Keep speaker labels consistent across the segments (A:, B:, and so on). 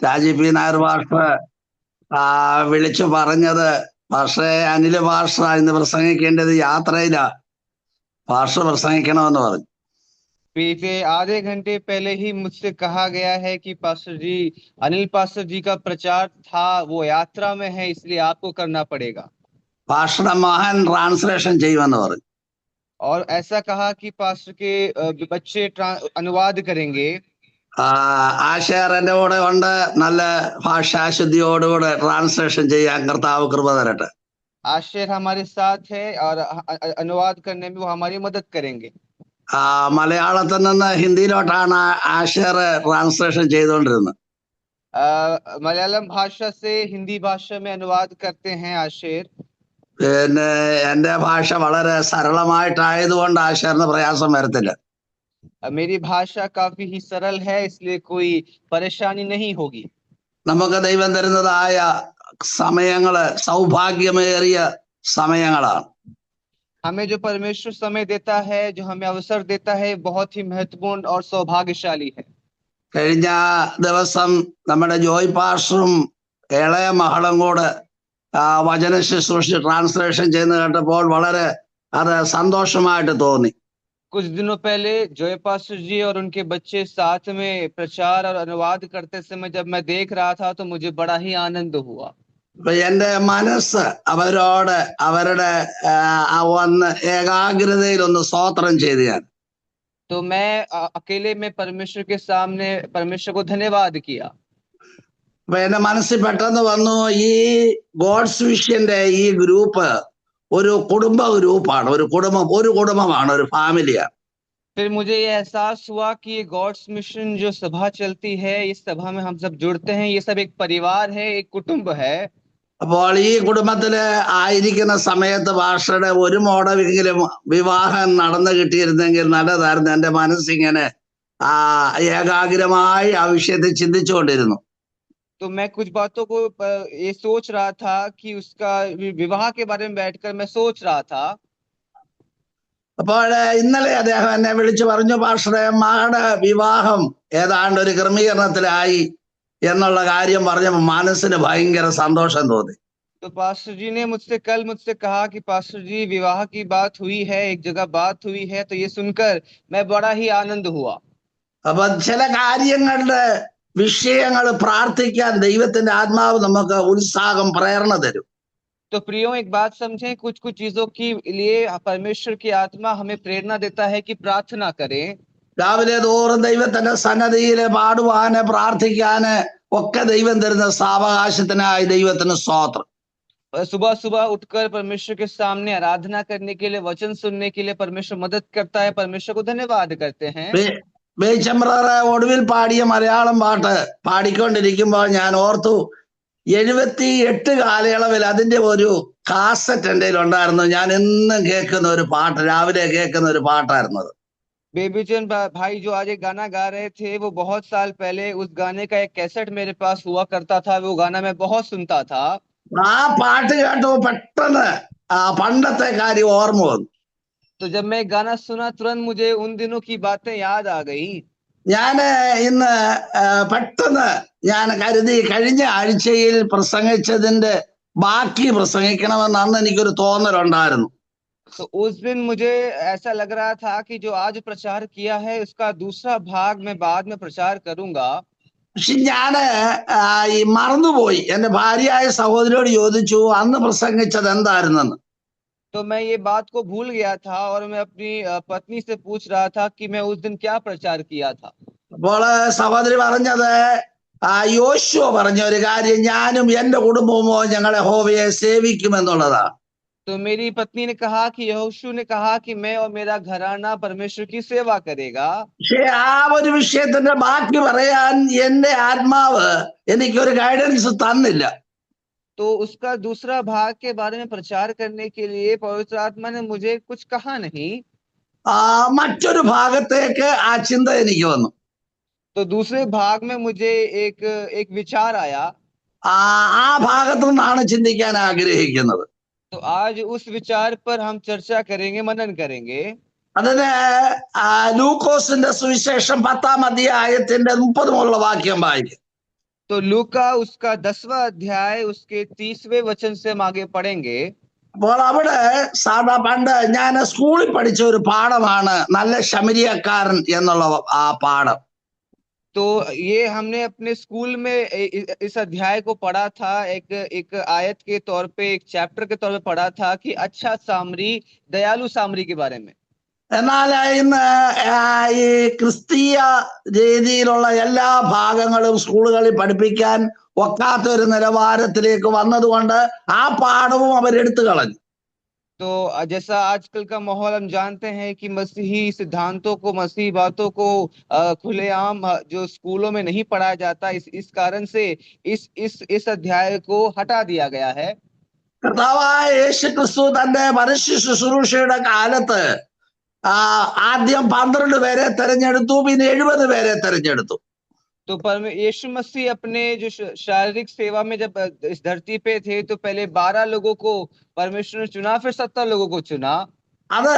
A: Rajeev P Nair master വിളിച്ചു പറഞ്ഞത്, പക്ഷേ അനിൽ മാസ്റ്റർ ഇന്ന് പ്രസംഗിക്കേണ്ടത് യാത്രയിലാ, മാസ്റ്റർ പ്രസംഗിക്കണമെന്ന് പറഞ്ഞു.
B: पीछे आधे घंटे पहले ही मुझसे कहा गया है कि पास्टर जी, अनिल पास्टर जी का प्रचार था, वो यात्रा में है, इसलिए आपको करना पड़ेगा।
A: മാസ്റ്ററുടെ മകൻ ട്രാൻസ്ലേഷൻ ചെയ്യുമെന്ന് പറഞ്ഞു.
B: और ऐसा कहा कि पास्टर के बच्चे अनुवाद करेंगे।
A: ആശയർ എന്റെ കൂടെ ഉണ്ട്, നല്ല ഭാഷാശുദ്ധിയോടുകൂടെ ട്രാൻസ്ലേഷൻ ചെയ്യാൻ കർത്താവ് കൃപ തരട്ടെ.
B: आशेर हमारे साथ है और अनुवाद करने में वो हमारी मदद करेंगे।
A: മലയാളത്തിൽ നിന്ന് ഹിന്ദിയിലോട്ടാണ് ആശയർ ട്രാൻസ്ലേഷൻ ചെയ്തുകൊണ്ടിരുന്നത്.
B: मलयालम भाषा से हिंदी भाषा में अनुवाद करते हैं आशेर।
A: പിന്നെ എന്റെ ഭാഷ വളരെ സരളമായിട്ടായതുകൊണ്ട് ആശയറിന് പ്രയാസം വരത്തില്ല.
B: मेरी भाषा काफी ही सरल है, इसलिए कोई परेशानी नहीं होगी।
A: നമുക്ക് ദൈവം തരുന്നതായ സമയങ്ങള് സൗഭാഗ്യമേറിയ സമയങ്ങളാണ്.
B: हमें जो परमेश्वर समय देता है, जो हमें अवसर देता है, बहुत ही महत्वपूर्ण और सौभाग्यशाली है।
A: കഴിഞ്ഞ ദിവസം നമ്മുടെ ജോയ് പാസ്റ്ററും ഇളയ മകളും കൂടെ വചന ശുശ്രൂഷ ട്രാൻസ്ലേഷൻ ചെയ്യുന്ന കേട്ടപ്പോൾ വളരെ അത് സന്തോഷമായിട്ട് തോന്നി.
B: कुछ दिनों पहले जॉय पास्टर जी और उनके बच्चे साथ में प्रचार और अनुवाद करते समय जब मैं देख रहा था तो मुझे बड़ा ही आनंद हुआ।
A: എന്റെ മനസ്സ് അവരോട് അവരുടെ ഒന്ന് ഏകാഗ്രതയിൽ ഒന്ന് സ്തോത്രം ചെയ്ത് ഞാൻ.
B: तो मैं अकेले में परमेश्वर के सामने परमेश्वर को धन्यवाद किया।
A: അപ്പൊ എന്റെ മനസ്സിൽ പെട്ടെന്ന് വന്നു, ഈ ഗോഡ്സ് വിഷന്റെ ഈ ഗ്രൂപ്പ് ഒരു കുടുംബ ഗ്രൂപ്പാണ്, ഒരു കുടുംബമാണ്, ഒരു ഫാമിലിയാണ്.
B: फिर मुझे ये एहसास हुआ कि ये गॉड्स मिशन जो सभा चलती है, इस सभा में हम सब जुड़ते हैं, ये सब एक परिवार है, एक कुटुंब है।
A: അപ്പോൾ ഈ കുടുംബത്തില് ആയിരിക്കുന്ന സമയത്ത് പാസ്റ്ററുടെ ഒരു മോഡലെങ്കിലും വിവാഹം നടന്നു കിട്ടിയിരുന്നെങ്കിൽ നല്ലതായിരുന്നു. എന്റെ മനസ്സിങ്ങനെ ഏകാഗ്രമായി ആ വിഷയത്തെ ചിന്തിച്ചുകൊണ്ടിരുന്നു.
B: तो मैं कुछ बातों को ये सोच रहा था कि उसका विवाह के बारे में बैठकर मैं सोच रहा था।
A: അപ്പോൾ ഇന്നലെ അദ്ദേഹം എന്നെ വിളിച്ചു പറഞ്ഞു, പാസ്റ്ററെ മകളുടെ വിവാഹം ഏതാണ്ട് ഒരു ക്രമീകരണത്തിലായി എന്നുള്ള കാര്യം പറഞ്ഞപ്പോൾ മനസ്സിന് ഭയങ്കര സന്തോഷം തോന്നി.
B: तो पास्टर जी ने कल मुझसे कहा कि पास्टर जी विवाह की बात हुई है, एक जगह बात हुई है, तो ये सुनकर मैं बड़ा ही आनंद हुआ।
A: അപ്പൊ ചില കാര്യങ്ങളുടെ വിഷയങ്ങൾ പ്രാർത്ഥിക്കാൻ ദൈവത്തിന്റെ ആത്മാവ് നമുക്ക് ഉത്സാഹം പ്രേരണ തരും.
B: तो प्रियो एक बात समझें, कुछ कुछ चीजों के लिए परमेश्वर की आत्मा हमें प्रेरणा देता है कि प्रार्थना करें।
A: രാവിലെ തോറും ദൈവത്തിന്റെ സന്നദ്ധിയില് പാടുവാന് പ്രാർത്ഥിക്കാന് ഒക്കെ ദൈവം തരുന്ന സാവകാശത്തിനായി ദൈവത്തിന് സ്തോത്രം.
B: सुबह सुबह उठकर परमेश्वर के सामने आराधना करने के लिए, वचन सुनने के लिए परमेश्वर मदद करता है, परमेश्वर को धन्यवाद करते हैं।
A: ബേച്ചമ്പ്രറെ ഒടുവിൽ പാടിയ മലയാളം പാട്ട് പാടിക്കൊണ്ടിരിക്കുമ്പോൾ ഞാൻ ഓർത്തു, 78 കാലയളവിൽ അതിന്റെ ഒരു കാസറ്റ് എന്റെ ഉണ്ടായിരുന്നു. ഞാൻ എന്നും കേൾക്കുന്ന ഒരു പാട്ട്, രാവിലെ കേൾക്കുന്ന ഒരു പാട്ടായിരുന്നത്.
B: बेबीचंद भाई जो आज एक गाना गा रहे थे, वो बहुत साल पहले उस गाने का एक कैसेट मेरे पास हुआ करता था, वो गाना मैं बहुत सुनता था।
A: ആ പാട്ട് കേട്ടോ പെട്ടെന്ന് പണ്ടത്തെ കാര്യം ഓർമ്മ വന്നു.
B: तो जब मैं गाना सुना, तुरंत मुझे उन दिनों की बातें याद आ गई।
A: ഞാന് ഇന്ന് പെട്ടെന്ന് ഞാൻ കരുതി കഴിഞ്ഞ ആഴ്ചയിൽ പ്രസംഗിച്ചതിന്റെ ബാക്കി പ്രസംഗിക്കണമെന്ന് അന്ന് എനിക്കൊരു തോന്നലുണ്ടായിരുന്നു.
B: तो उस दिन मुझे ऐसा लग रहा था कि जो आज प्रचार किया है उसका दूसरा भाग मैं बाद में प्रचार करूंगा।
A: പക്ഷെ ഞാന് ഈ മറന്നുപോയി. എന്റെ ഭാര്യയായ സഹോദരിയോട് ചോദിച്ചു അന്ന് പ്രസംഗിച്ചത് എന്തായിരുന്നെന്ന്.
B: तो मैं ये बात को भूल गया था और मैं अपनी पत्नी से पूछ रहा था कि मैं उस दिन क्या प्रचार किया था।
A: അപ്പോൾ സഹോദരി പറഞ്ഞത്, യോശുവ പറഞ്ഞ ഒരു കാര്യം, ഞാനും എന്റെ കുടുംബമോ ഞങ്ങളെ യഹോവയെ സേവിക്കുമെന്നുള്ളതാണ്.
B: तो मेरी पत्नी ने कहा कि यहोशू ने कहा कि मैं और मेरा घराना परमेश्वर की सेवा करेगा।
A: പക്ഷെ ആ ഒരു വിഷയത്തിന്റെ ബാക്കി പറയാൻ എന്റെ ആത്മാവ് എനിക്കൊരു ഗൈഡൻസ് തന്നില്ല.
B: तो उसका दूसरा भाग के बारे में प्रचार करने के लिए पवित्र आत्मा ने मुझे कुछ कहा नहीं।
A: മറ്റൊരു ഭാഗത്തേക്ക് ആ ചിന്ത എനിക്ക് വന്നു.
B: तो दूसरे भाग में मुझे एक विचार आया।
A: ആ ഭാഗത്തു നിന്നാണ് ചിന്തിക്കാൻ ആഗ്രഹിക്കുന്നത്.
B: तो आज उस विचार पर हम चर्चा करेंगे, मनन करेंगे।
A: അതിന് ലൂക്കോസിന്റെ സുവിശേഷം 10-ാം അധ്യായത്തിന്റെ 30 വാക്യം വായിക്കും.
B: तो लूका उसका 10वां अध्याय उसके 30वें वचन से हम आगे पढ़ेंगे।
A: അപ്പോൾ അവിടെ സാധാ പണ്ട് ഞാൻ സ്കൂളിൽ പഠിച്ച ഒരു പാഠമാണ് നല്ല ശമരിയക്കാരൻ എന്നുള്ള ആ പാഠം.
B: तो ये हमने अपने स्कूल में इस अध्याय को पढ़ा था, एक एक आयत के तौर पे, एक चैप्टर के तौर पे पढ़ा था कि अच्छा सामरी, दयालु सामरी के बारे में।
A: എന്നാൽ ഇന്ന് ഈ ക്രിസ്തീയ രീതിയിലുള്ള എല്ലാ ഭാഗങ്ങളും സ്കൂളുകളിൽ പഠിപ്പിക്കാൻ ഒക്കാത്ത ഒരു നിലവാരത്തിലേക്ക് വന്നതുകൊണ്ട് ആ പാഠവും അവരെടുത്തു കളഞ്ഞു.
B: तो जैसा आजकल का माहौल हम जानते हैं कि मसीही सिद्धांतों को, मसीही बातों को खुलेआम जो स्कूलों में नहीं पढ़ाया जाता, इस कारण से इस अध्याय को हटा दिया गया है।
A: കർത്താവായ യേശു ക്രിസ്തു തന്റെ പരസ്യ ശുശ്രൂഷയുടെ കാലത്ത് ആദ്യം 12 പേരെ തെരഞ്ഞെടുത്തു, പിന്നെ 70 പേരെ തെരഞ്ഞെടുത്തു.
B: तो यीशु मसीह अपने जो शारीरिक सेवा में जब इस धरती पे थे तो पहले 12 लोगों को परमेश्वर ने चुना, फिर 70 लोगों को चुना।
A: അത്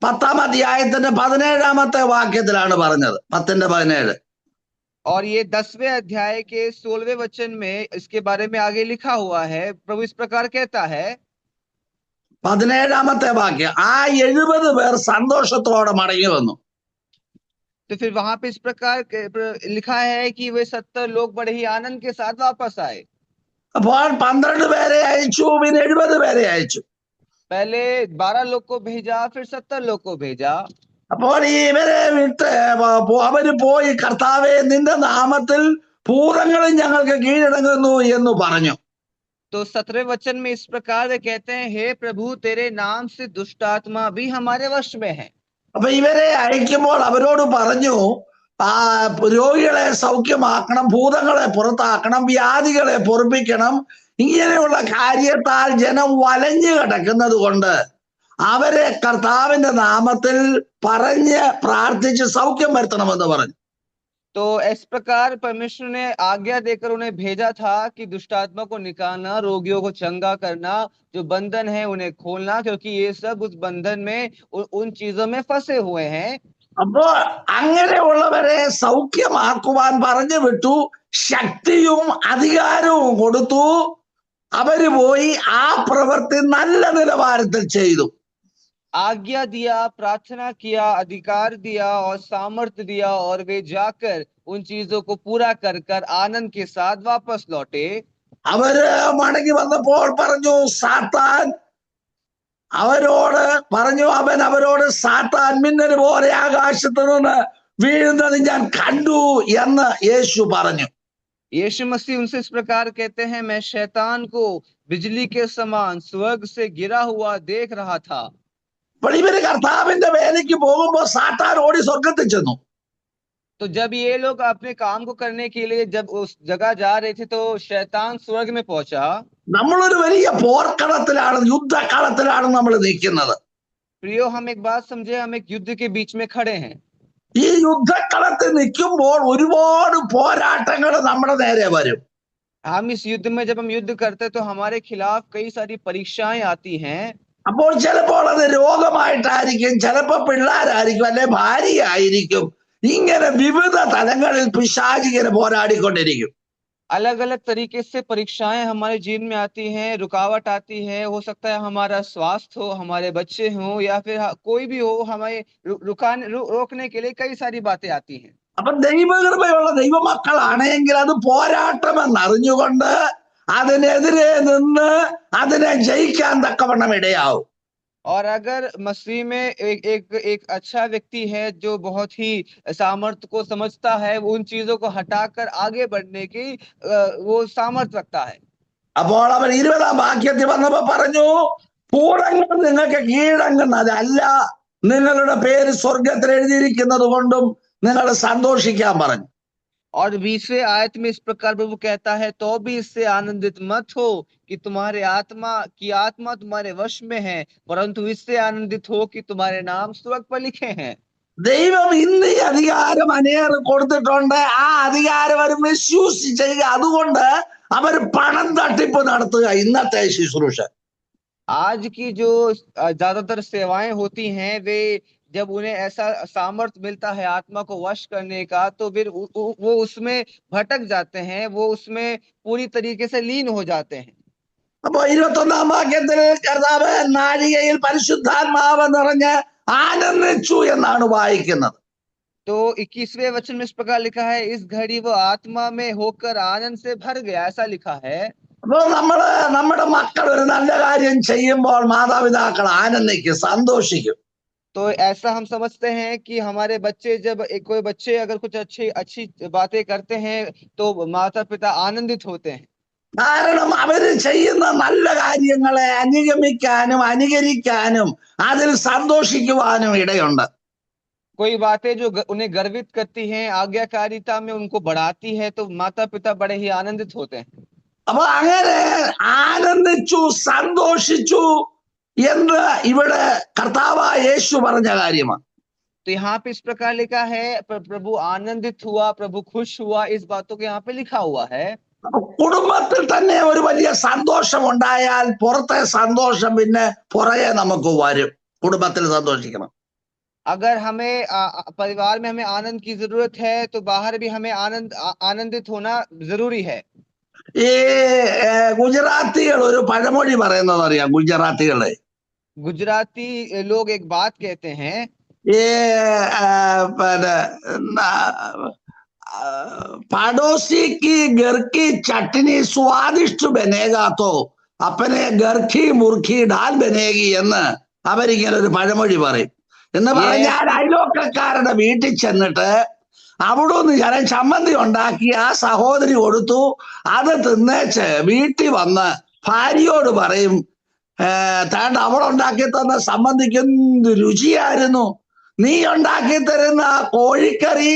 A: 10-ാം അധ്യായത്തിന്റെ 17-ാമത്തെ വാക്യത്തിലാണ് പറഞ്ഞത്, 10:17.
B: और ये 10वें अध्याय के 16वें वचन में इसके बारे में आगे लिखा हुआ है। प्रभु इस प्रकार कहता है,
A: 17-ാമത്തെ വാക്യം, ആ 70 പേർ സന്തോഷത്തോടെ മടങ്ങി വന്നു.
B: तो फिर वहां पे इस प्रकार लिखा है कि वे 70 लोग बड़े ही आनंद के साथ वापस आए।
A: അപ്പോൾ 12 പേരെ അയച്ചു, പിന്നെ 70 പേരെ അയച്ചു.
B: पहले 12 लोग को भेजा, फिर 70 लोग को भेजा।
A: അപ്പോൾ ഇവരെ വിട്ട് അവര് പോയി, കർത്താവേ നിന്റെ നാമത്തിൽ ഭൂതങ്ങളും ഞങ്ങൾക്ക് കീഴടങ്ങുന്നു എന്ന് പറഞ്ഞു.
B: तो 17वें वचन में इस प्रकार वे कहते हैं, हे प्रभु तेरे नाम से दुष्ट आत्मा भी हमारे वश में है।
A: അപ്പൊ ഇവരെ അയക്കുമ്പോൾ അവരോട് പറഞ്ഞു, രോഗികളെ സൗഖ്യമാക്കണം, ഭൂതങ്ങളെ പുറത്താക്കണം, വ്യാധികളെ പൊറുപ്പിക്കണം. ഇങ്ങനെയുള്ള കാര്യത്താൽ ജനം വലഞ്ഞു കിടക്കുന്നത് കൊണ്ട് അവരെ കർത്താവിന്റെ നാമത്തിൽ പറഞ്ഞ് പ്രാർത്ഥിച്ച് സൗഖ്യം വരുത്തണമെന്ന് പറഞ്ഞു.
B: तो इस प्रकार परमेश्वर ने आज्ञा देकर उन्हें भेजा था कि दुष्ट आत्मा को निकालना, रोगियों को चंगा करना, जो बंधन है उन्हें खोलना, क्योंकि ये सब उस बंधन में उन चीजों में फंसे हुए हैं।
A: അപ്പോ അങ്ങനെയുള്ളവരെ സൗഖ്യമാക്കുവാൻ പറഞ്ഞു വിട്ടു, ശക്തിയും അധികാരവും കൊടുത്തു. അവര് പോയി ആ പ്രവൃത്തി നല്ല നിലവാരത്തിൽ ചെയ്തു.
B: आज्ञा दिया, प्रार्थना किया, अधिकार दिया और सामर्थ्य दिया, और वे जाकर उन चीजों को पूरा कर कर आनंद के साथ वापस लौटे।
A: അവര് മടങ്ങി വന്നപ്പോൾ പറഞ്ഞു, സാത്താൻ അവരോട് പറഞ്ഞു, അവരോട് സാത്താൻ മിന്നൽ പോലെ ആകാശത്ത് നിന്ന് വീഴുന്നത് ഞാൻ കണ്ടു എന്ന് യേശു പറഞ്ഞു.
B: यीशु मसीह उनसे इस प्रकार कहते हैं, मैं शैतान को बिजली के समान स्वर्ग से गिरा हुआ देख रहा था।
A: അപ്പോൾ ഇവര് കർത്താവിന്റെ വേലയ്ക്ക് പോകുമ്പോൾ സാത്താൻ ഓടി സ്വർഗത്തിൽ ചെന്നു.
B: तो जब ये लोग अपने काम को करने के लिए जब उस जगह जा रहे थे तो शैतान स्वर्ग में पहुंचा।
A: നമ്മളൊരു വലിയ പോർക്കളത്തിലാണ്, യുദ്ധക്കളത്തിലാണ് നമ്മൾ നിൽക്കുന്നത്.
B: प्रियो, हम एक बात समझे, हम एक युद्ध के बीच में खड़े हैं।
A: ഈ യുദ്ധക്കളത്തിൽ നിൽക്കുമ്പോൾ ഒരുപാട് പോരാട്ടങ്ങൾ നമ്മുടെ നേരെ വരും.
B: हम इस युद्ध में जब हम युद्ध करते हैं तो हमारे खिलाफ कई सारी परीक्षाएं आती हैं।
A: അപ്പോൾ ചിലപ്പോൾ അത് രോഗമായിട്ടായിരിക്കും, ചിലപ്പോൾ പിള്ളേരായിരിക്കും, അല്ലെ ഭാര്യയായിരിക്കും. ഇങ്ങനെ വിവിധ തലങ്ങളിൽ പിശാച് ഇങ്ങനെ പോരാടിക്കൊണ്ടിരിക്കും.
B: अलग अलग तरीके से परीक्षाएं हमारे जीवन में आती हैं, रुकावट आती है। हो सकता है हमारा स्वास्थ्य हो, हमारे बच्चे हों, या फिर कोई भी हो, हमें रोकने के लिए कई सारी बातें आती हैं।
A: അപ്പൊ ദൈവകൃപയുള്ള ദൈവമക്കളാണെങ്കിൽ അത് പോരാട്ടമെന്ന് അറിഞ്ഞുകൊണ്ട് അതിനെതിരെ നിന്ന് അതിനെ ജയിക്കാൻ തക്കവണ്ണം ഇടയാവും.
B: और अगर मसीह में एक अच्छा व्यक्ति है जो बहुत ही सामर्थ्य को समझता है, वो उन चीजों को हटाकर आगे बढ़ने की वो सामर्थ्य रखता है।
A: അപ്പോൾ അവൻ 20-ാം വാക്യത്തിൽ വന്നപ്പോ പറഞ്ഞു, ഭൂതങ്ങൾ നിങ്ങൾക്ക് കീഴടങ്ങുന്നതല്ല, നിങ്ങളുടെ പേര് സ്വർഗത്തിൽ എഴുതിയിരിക്കുന്നത് കൊണ്ടും നിങ്ങൾ സന്തോഷിക്കാൻ പറഞ്ഞു.
B: और 20वें आयत में इस प्रकार प्रभु कहता है, तो भी इससे आनंदित मत हो कि तुम्हारे आत्मा तुम्हारे वश में है, परंतु इससे आनंदित हो कि तुम्हारे नाम स्वर्ग पर लिखे हैं।
A: ദൈവം ഇന്ന് ഈ അധികാരം അനേകം കൊടുത്തിട്ടുണ്ട്. ആ അധികാരം അവർ മിസ്യൂസ് ചെയ്യുക, അതുകൊണ്ട് അവർ പണം തട്ടിപ്പ് നടത്തുക. ഇന്നത്തെ ശുശ്രൂഷ
B: आज की जो ज्यादातर सेवाएं होती हैं वे जब उन्हें ऐसा सामर्थ्य मिलता है आत्मा को वश करने का, तो फिर वो उसमें भटक जाते हैं, वो उसमें पूरी तरीके से लीन हो जाते हैं।
A: അപ്പൊ 21-ാം വാക്യത്തിൽ കർത്താവ് നാഴികയിൽ പരിശുദ്ധാത്മാവ് നിറഞ്ഞ് ആനന്ദിച്ചു എന്നാണ് വായിക്കുന്നത്.
B: तो 21वें वचन में इस प्रकार लिखा है, इस घड़ी वो आत्मा में होकर आनंद से भर गया, ऐसा लिखा है।
A: അപ്പൊ നമ്മുടെ മക്കൾ ഒരു നല്ല കാര്യം ചെയ്യുമ്പോൾ മാതാപിതാക്കൾ ആനന്ദിക്കും, സന്തോഷിക്കും.
B: तो ऐसा हम समझते हैं कि हमारे बच्चे जब कोई बच्चे अगर कुछ अच्छी अच्छी बातें करते हैं तो माता पिता आनंदित होते हैं।
A: കാരണം അവര് ചെയ്യുന്ന നല്ല കാര്യങ്ങളെ അനുഗമിക്കാനും അനുകരിക്കാനും അതിൽ സന്തോഷിക്കുവാനും ഇടയുണ്ട്.
B: कोई बातें जो उन्हें गर्वित करती हैं, आज्ञाकारिता में उनको बढ़ाती है, तो माता पिता बड़े ही आनंदित होते हैं।
A: അപ്പൊ അങ്ങനെ ആനന്ദിച്ചു സന്തോഷിച്ചു എന്ന് ഇവിടെ കർത്താവായ യേശു പറഞ്ഞ കാര്യമാണ്.
B: तो यहाँ पे इस प्रकार लिखा है, प्रभु आनंदित हुआ, प्रभु खुश हुआ, इस बातों को यहाँ पे लिखा हुआ है।
A: അപ്പൊ കുടുംബത്തിൽ തന്നെ ഒരു വലിയ സന്തോഷം ഉണ്ടായാൽ പുറത്തെ സന്തോഷം പിന്നെ പുറകെ നമുക്ക് വരും. കുടുംബത്തിൽ സന്തോഷിക്കണം.
B: अगर हमें परिवार में हमें आनंद की जरूरत है, तो बाहर भी हमें आनंदित होना जरूरी है।
A: ഈ ഗുജറാത്തികൾ ഒരു പഴമൊഴി പറയുന്നത് അറിയാം. ഗുജറാത്തികളെ
B: गुजराती लोग एक बात कहते हैं,
A: ഈ പിന്നെ पड़ोसी की घर की चटनी स्वादिष्ट बनेगा तो अपने घर की मुर्खी डाल बनेगी എന്ന് അവരിങ്ങനെ ഒരു പഴമൊഴി പറയും. എന്ന് പറഞ്ഞാൽ അയലോക്കക്കാരുടെ വീട്ടിൽ ചെന്നിട്ട് അവിടെ നിന്ന് ഞാൻ ചമ്മന്തി ഉണ്ടാക്കി ആ സഹോദരി കൊടുത്തു, അത് തിന്നേച്ച് വീട്ടിൽ വന്ന് ഭാര്യയോട് പറയും, താണ്ട് അവളുണ്ടാക്കി തന്ന സമ്മന്തിക്ക് എന്ത് രുചിയായിരുന്നു, നീ ഉണ്ടാക്കി തരുന്ന കോഴിക്കറി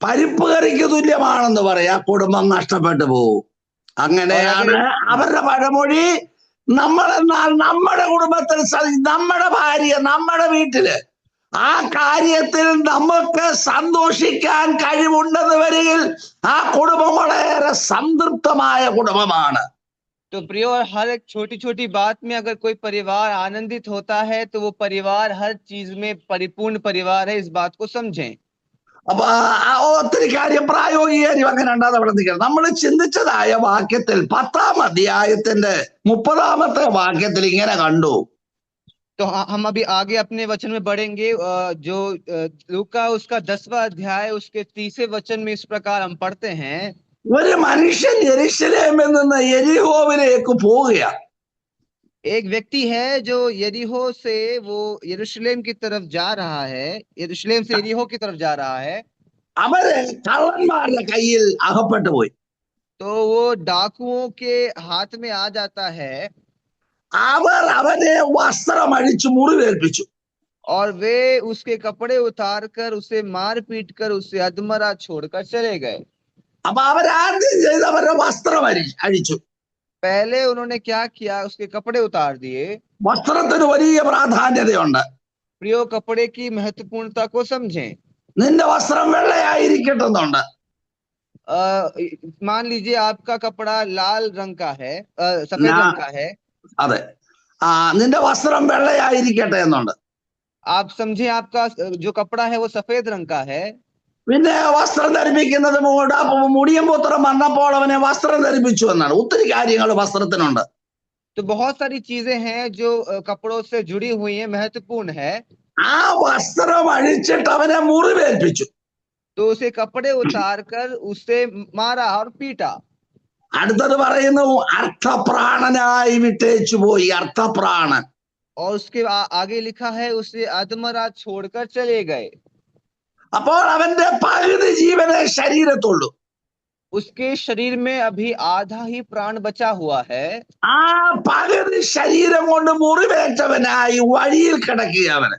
A: പരിപ്പ് കറിക്ക് തുല്യമാണെന്ന് പറയാ. കുടുംബം നഷ്ടപ്പെട്ടു പോകും. അങ്ങനെയാണ് അവരുടെ പഴമൊഴി. നമ്മളെന്നാൽ നമ്മുടെ കുടുംബത്തിൽ നമ്മുടെ ഭാര്യ നമ്മുടെ വീട്ടില് ആ കാര്യത്തിൽ നമുക്ക് സന്തോഷിക്കാൻ കഴിവുണ്ടെന്ന് വരികിൽ ആ കുടുംബം വളരെ സംതൃപ്തമായ കുടുംബമാണ്.
B: तो प्रियो, हर एक छोटी छोटी बात में अगर कोई परिवार आनंदित होता है, तो वो परिवार हर चीज में परिपूर्ण परिवार है, इस बात को समझें।
A: അപ്പൊ ഒത്തിരി കാര്യം പ്രായോഗികരും അങ്ങനെ ഉണ്ടാകാതെ പ്രവർത്തിക്കണം. നമ്മൾ ചിന്തിച്ചതായ വാക്യത്തിൽ 10-ാം അധ്യായത്തിന്റെ 30-ാമത്തെ വാക്യത്തിൽ ഇങ്ങനെ കണ്ടു.
B: तो हम अभी आगे अपने वचन में बढ़ेंगे। जो लूका उसका 10वां अध्याय उसके 30वें वचन में इस प्रकार हम पढ़ते हैं,
A: ഒരു മനുഷ്യൻ യെരുശലേമിൽ നിന്ന് യെരിഹോവിലേക്ക് പോവുക.
B: एक व्यक्ति है जो यरीहो से वो यरूशलेम की तरफ जा रहा है, यरूशलेम से यरीहो की तरफ जा रहा है।
A: അവര് കള്ളന്മാരുടെ കയ്യിൽ അകപ്പെട്ടു പോയി.
B: तो वो डाकुओं के हाथ में आ जाता है
A: അവർ അവനെ വസ്ത്രം അഴിച്ച് മുറിവേൽപ്പിച്ചു.
B: और वे उसके कपड़े उतार कर उसे मार पीट कर उसे अधमरा छोड़कर चले गए।
A: അപ്പൊ അവരാദ്യം ചെയ്ത് അവരുടെ വസ്ത്രം അഴിച്ചു.
B: पहले उन्होंने क्या किया, उसके कपड़े उतार दिए।
A: വസ്ത്രത്തിന് വലിയ പ്രാധാന്യതയുണ്ട്.
B: प्रियो, कपड़े की महत्वपूर्णता को समझें।
A: നിന്റെ വസ്ത്രം വെള്ളയായിരിക്കട്ടെന്നുണ്ട്.
B: मान लीजिए आपका कपड़ा लाल रंग का है, सफेद रंग का है।
A: അതെ, നിന്റെ വസ്ത്രം വെള്ളയായിരിക്കട്ടെ എന്നുണ്ട്.
B: आप समझे आपका जो कपड़ा है वो सफेद रंग का है।
A: പിന്നെ വസ്ത്രം ധരിപ്പിക്കുന്നത് മുടിയും പുത്രം വന്നപ്പോൾ അവനെ വസ്ത്രം ധരിപ്പിച്ചു എന്നാണ്. ഒത്തിരി കാര്യങ്ങൾ വസ്ത്രത്തിനുണ്ട്.
B: तो बहुत सारी चीजें हैं जो कपड़ों से जुड़ी हुई हैं, महत्वपूर्ण है।
A: ആ വസ്ത്രം അഴിച്ചിട്ട് അവനെ മുറിവേൽപ്പിച്ചു.
B: तो उसे कपड़े उतार कर उसे मारा और पीटा।
A: അടുത്തത് പറയുന്നു, അർത്ഥപ്രാണനായി വിട്ടേച്ചു പോയി. അർത്ഥപ്രാണൻ.
B: और उसके आगे लिखा है उसे अधमरा छोड़कर चले गए।
A: അപ്പോൾ അവന്റെ പകുതി ജീവനെ ശരീരത്തുള്ളൂ.
B: उसके शरीर में अभी आधा ही प्राण बचा हुआ है।
A: ആ പകുതി ശരീരം കൊണ്ട് മുറിവേറ്റവനായി വഴിയിൽ കിടക്കുക അവന്.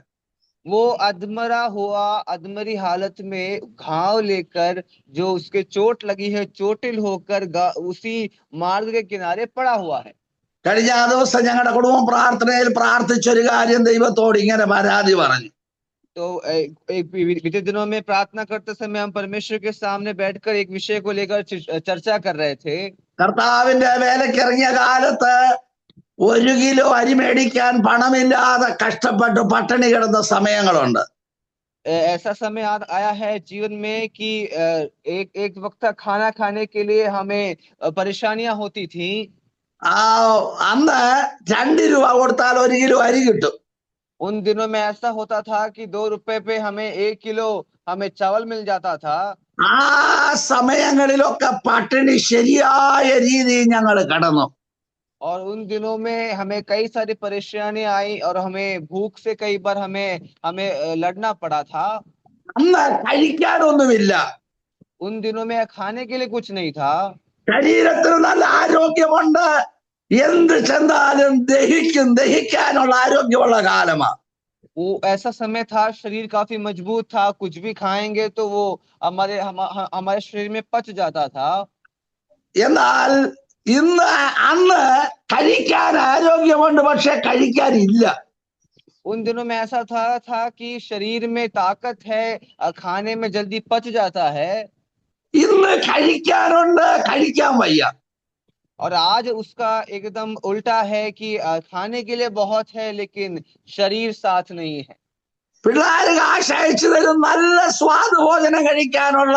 B: वो अधमरा हुआ, अधमरी हालत में घाव लेकर, जो उसके चोट लगी है, चोटिल होकर उसी मार्ग के किनारे पड़ा हुआ है।
A: കഴിഞ്ഞ ദിവസം ഞങ്ങളുടെ കുടുംബം പ്രാർത്ഥനയിൽ പ്രാർത്ഥിച്ചൊരു കാര്യം ദൈവത്തോട് ഇങ്ങനെ പരാതി പറഞ്ഞു.
B: तो बीते दिनों में प्रार्थना करते समय हम परमेश्वर के सामने बैठकर एक विषय को लेकर चर्चा कर रहे थे।
A: കർത്താവിന്റെ വേലക്കിറങ്ങിയ കാലത്ത് ഒരു കിലോ അരി മേടിക്കാൻ പണമില്ലാതെ കഷ്ടപ്പെട്ട് പട്ടിണി കിടന്ന സമയങ്ങളുണ്ട്.
B: ऐसा समय आया है जीवन में कि एक एक वक्त का खाना खाने के लिए हमें परेशानियां होती थी।
A: ആ അന്ന് 2 രൂപ കൊടുത്താൽ 1 കിലോ അരി കിട്ടും.
B: उन दिनों में ऐसा होता था कि 2 रुपए पे हमें 1 किलो हमें चावल मिल जाता था।
A: ആ സമയങ്ങളിലൊക്കെ പട്ടിണി ശരിയായ രീതിയിൽ ഞങ്ങൾ കടന്നു.
B: और उन दिनों में हमें कई सारी परेशानियां आई और हमें भूख से कई बार हमें हमें लड़ना पड़ा था।
A: അന്ന് കഴിക്കാനൊന്നുമില്ല.
B: उन दिनों में खाने के लिए कुछ नहीं था।
A: ശരീരത്തിന് നല്ല ആരോഗ്യമുണ്ട്. എന്ത് ചെന്നാലും ദഹിക്കാനുള്ള ആരോഗ്യമുള്ള കാലമാണ്.
B: वो ऐसा समय था, शरीर काफी मजबूत था, कुछ भी खाएंगे तो वो हमारे शरीर में पच जाता था।
A: എന്നാൽ അന്ന് കഴിക്കാൻ ആരോഗ്യമുണ്ട്, പക്ഷെ കഴിക്കാനില്ല.
B: उन दिनों में ऐसा था कि शरीर में ताकत है, खाने में जल्दी पच जाता है।
A: ഇന്ന് കഴിക്കാനുണ്ട്, കഴിക്കാൻ വയ്യ.
B: और आज उसका एकदम उल्टा है कि खाने के लिए बहुत है लेकिन शरीर साथ नहीं है।
A: പിള്ളേര് കാശ് അയച്ചു തരും, നല്ല സ്വാദ് ഭോജനം കഴിക്കാനുള്ള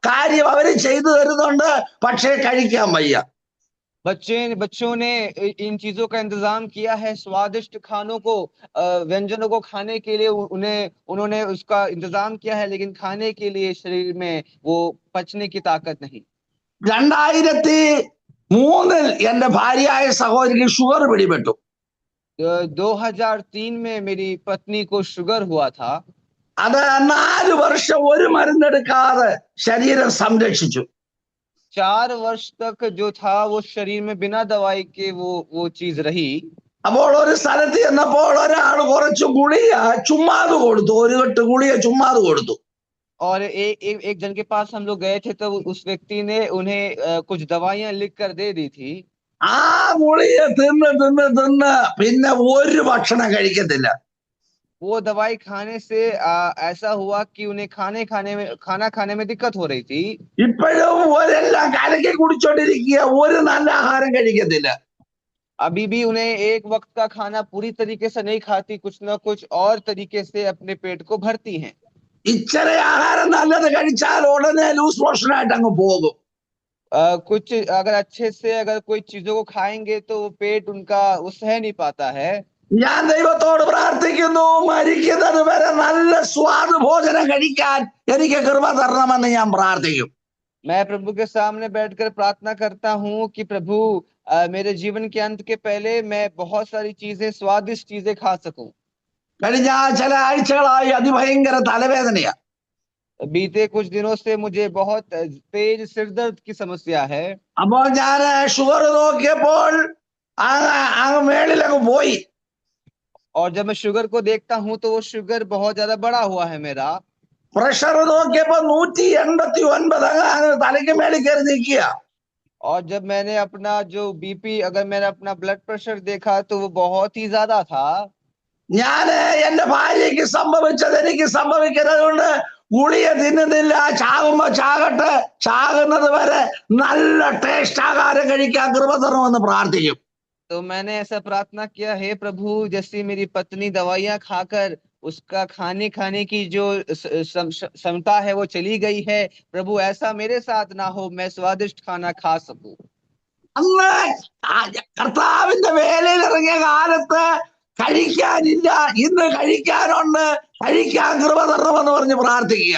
A: കാര്യം അവര് ചെയ്തു തരുന്നുണ്ട്, പക്ഷേ കഴിക്കാൻ വയ്യ.
B: बच्चों ने इन चीजों का इंतजाम किया है, स्वादिष्ट खानों को, व्यंजनों को खाने के लिए उन्होंने उसका इंतजाम किया है, लेकिन खाने के लिए शरीर में वो पचने की ताकत नहीं।
A: 2003 എന്റെ ഭാര്യയായ സഹോദരിക്ക് ഷുഗർ പിടിപെട്ടു.
B: 2003 में मेरी पत्नी को शुगर हुआ था।
A: അത് 4 വർഷം ഒരു മരുന്നെടുക്കാതെ ശരീരം സംരക്ഷിച്ചു.
B: 4 वर्ष तक जो था वो शरीर में बिना दवाई के वो चीज रही।
A: അപ്പോൾ ഒരു സ്ഥലത്ത് ചെന്നപ്പോൾ ഒരാൾ കുറച്ച് ഗുളിക ചുമ്മാത് കൊടുത്തു, 1 കെട്ട് ഗുളിക ചുമ്മാത് കൊടുത്തു.
B: और एक जन के पास हम लोग गए थे तो उस व्यक्ति ने उन्हें कुछ दवाइयां लिख कर दे दी थी।
A: ആ ഗുളിക തിന്ന് പിന്നെ ഒരു ഭക്ഷണം കഴിക്കത്തില്ല.
B: वो दवाई खाने से ऐसा हुआ कि उन्हें खाना खाने में दिक्कत हो रही थी।
A: ഇപ്പോഴും ഒരെല്ലാം കലക്കി കുടിച്ചോണ്ടിരിക്കുക, ഒരു നല്ല ആഹാരം കഴിക്കത്തില്ല.
B: अभी भी उन्हें एक वक्त का खाना पूरी तरीके से नहीं खाती, कुछ ना कुछ और तरीके से अपने पेट को भरती हैं।
A: ഇച്ചിരി ആഹാരം നല്ലത് കഴിച്ചാൽ ഉടനെ ലൂസ് മോഷൻ ആയിട്ട് അങ്ങ് പോകും.
B: कुछ अगर अच्छे से अगर कोई चीजों को खाएंगे तो वो पेट उनका वो सह नहीं पाता है।
A: ഞാൻ ദൈവത്തോട് പ്രാർത്ഥിക്കുന്നു, മരിക്കുന്നത് വരെ നല്ല സ്വാദ് ഭോജനം കഴിക്കാൻ എനിക്ക് കൃപ തരണമെന്ന് ഞാൻ പ്രാർത്ഥിക്കും.
B: मैं प्रभु के सामने बैठकर प्रार्थना करता हूँ कि प्रभु मेरे जीवन के अंत के पहले मैं बहुत सारी चीजें, स्वादिष्ट चीजें खा सकूं।
A: കഴിഞ്ഞ ചില ആഴ്ചകളായി അതിഭയങ്കര തലവേദനയാ.
B: बीते कुछ दिनों से मुझे बहुत तेज सिर दर्द की समस्या है।
A: അപ്പോൾ ഞാൻ ഷുഗർ നോക്കിയപ്പോൾ അങ്ങ് മേളിലങ്ങ് പോയി.
B: और जब मैं शुगर को देखता हूँ तो वो शुगर बहुत ज्यादा बड़ा हुआ है मेरा।
A: പ്രഷർ നോക്കിയപ്പോ 189 അങ്ങ് തലയ്ക്ക് മേളിൽ കയറി നിൽക്കുക.
B: और जब मैंने अपना जो बीपी, अगर मैंने अपना ब्लड प्रेशर देखा तो वो बहुत ही ज्यादा था।
A: ഞാന് എന്റെ ഭാര്യയ്ക്ക് സംഭവിച്ചത് എനിക്ക് സംഭവിക്കുന്നത് ഗുളിക തിന്നുന്നില്ല, ചാകുമ്പോ ചാകട്ടെ, ചാകുന്നത് വരെ നല്ല ടേസ്റ്റ് ആഹാരം കഴിക്കാൻ കൃപ തരണമെന്ന് പ്രാർത്ഥിക്കും.
B: तो मैंने ऐसा प्रार्थना किया, हे प्रभु, जैसे मेरी पत्नी दवाइयां खाकर उसका खाने की जो क्षमता है वो चली गई है, प्रभु ऐसा मेरे साथ ना हो, मैं स्वादिष्ट खाना खा सकूं।
A: അന്ന് കർത്താവിന്റെ വേലയിൽ ഇറങ്ങിയ കാലത്ത് കഴിക്കാനില്ല, ഇന്ന് കഴിക്കാനുണ്ട്, കഴിക്കാൻ കൃപ തരണമെന്ന് പറഞ്ഞ് പ്രാർത്ഥിക്കുക.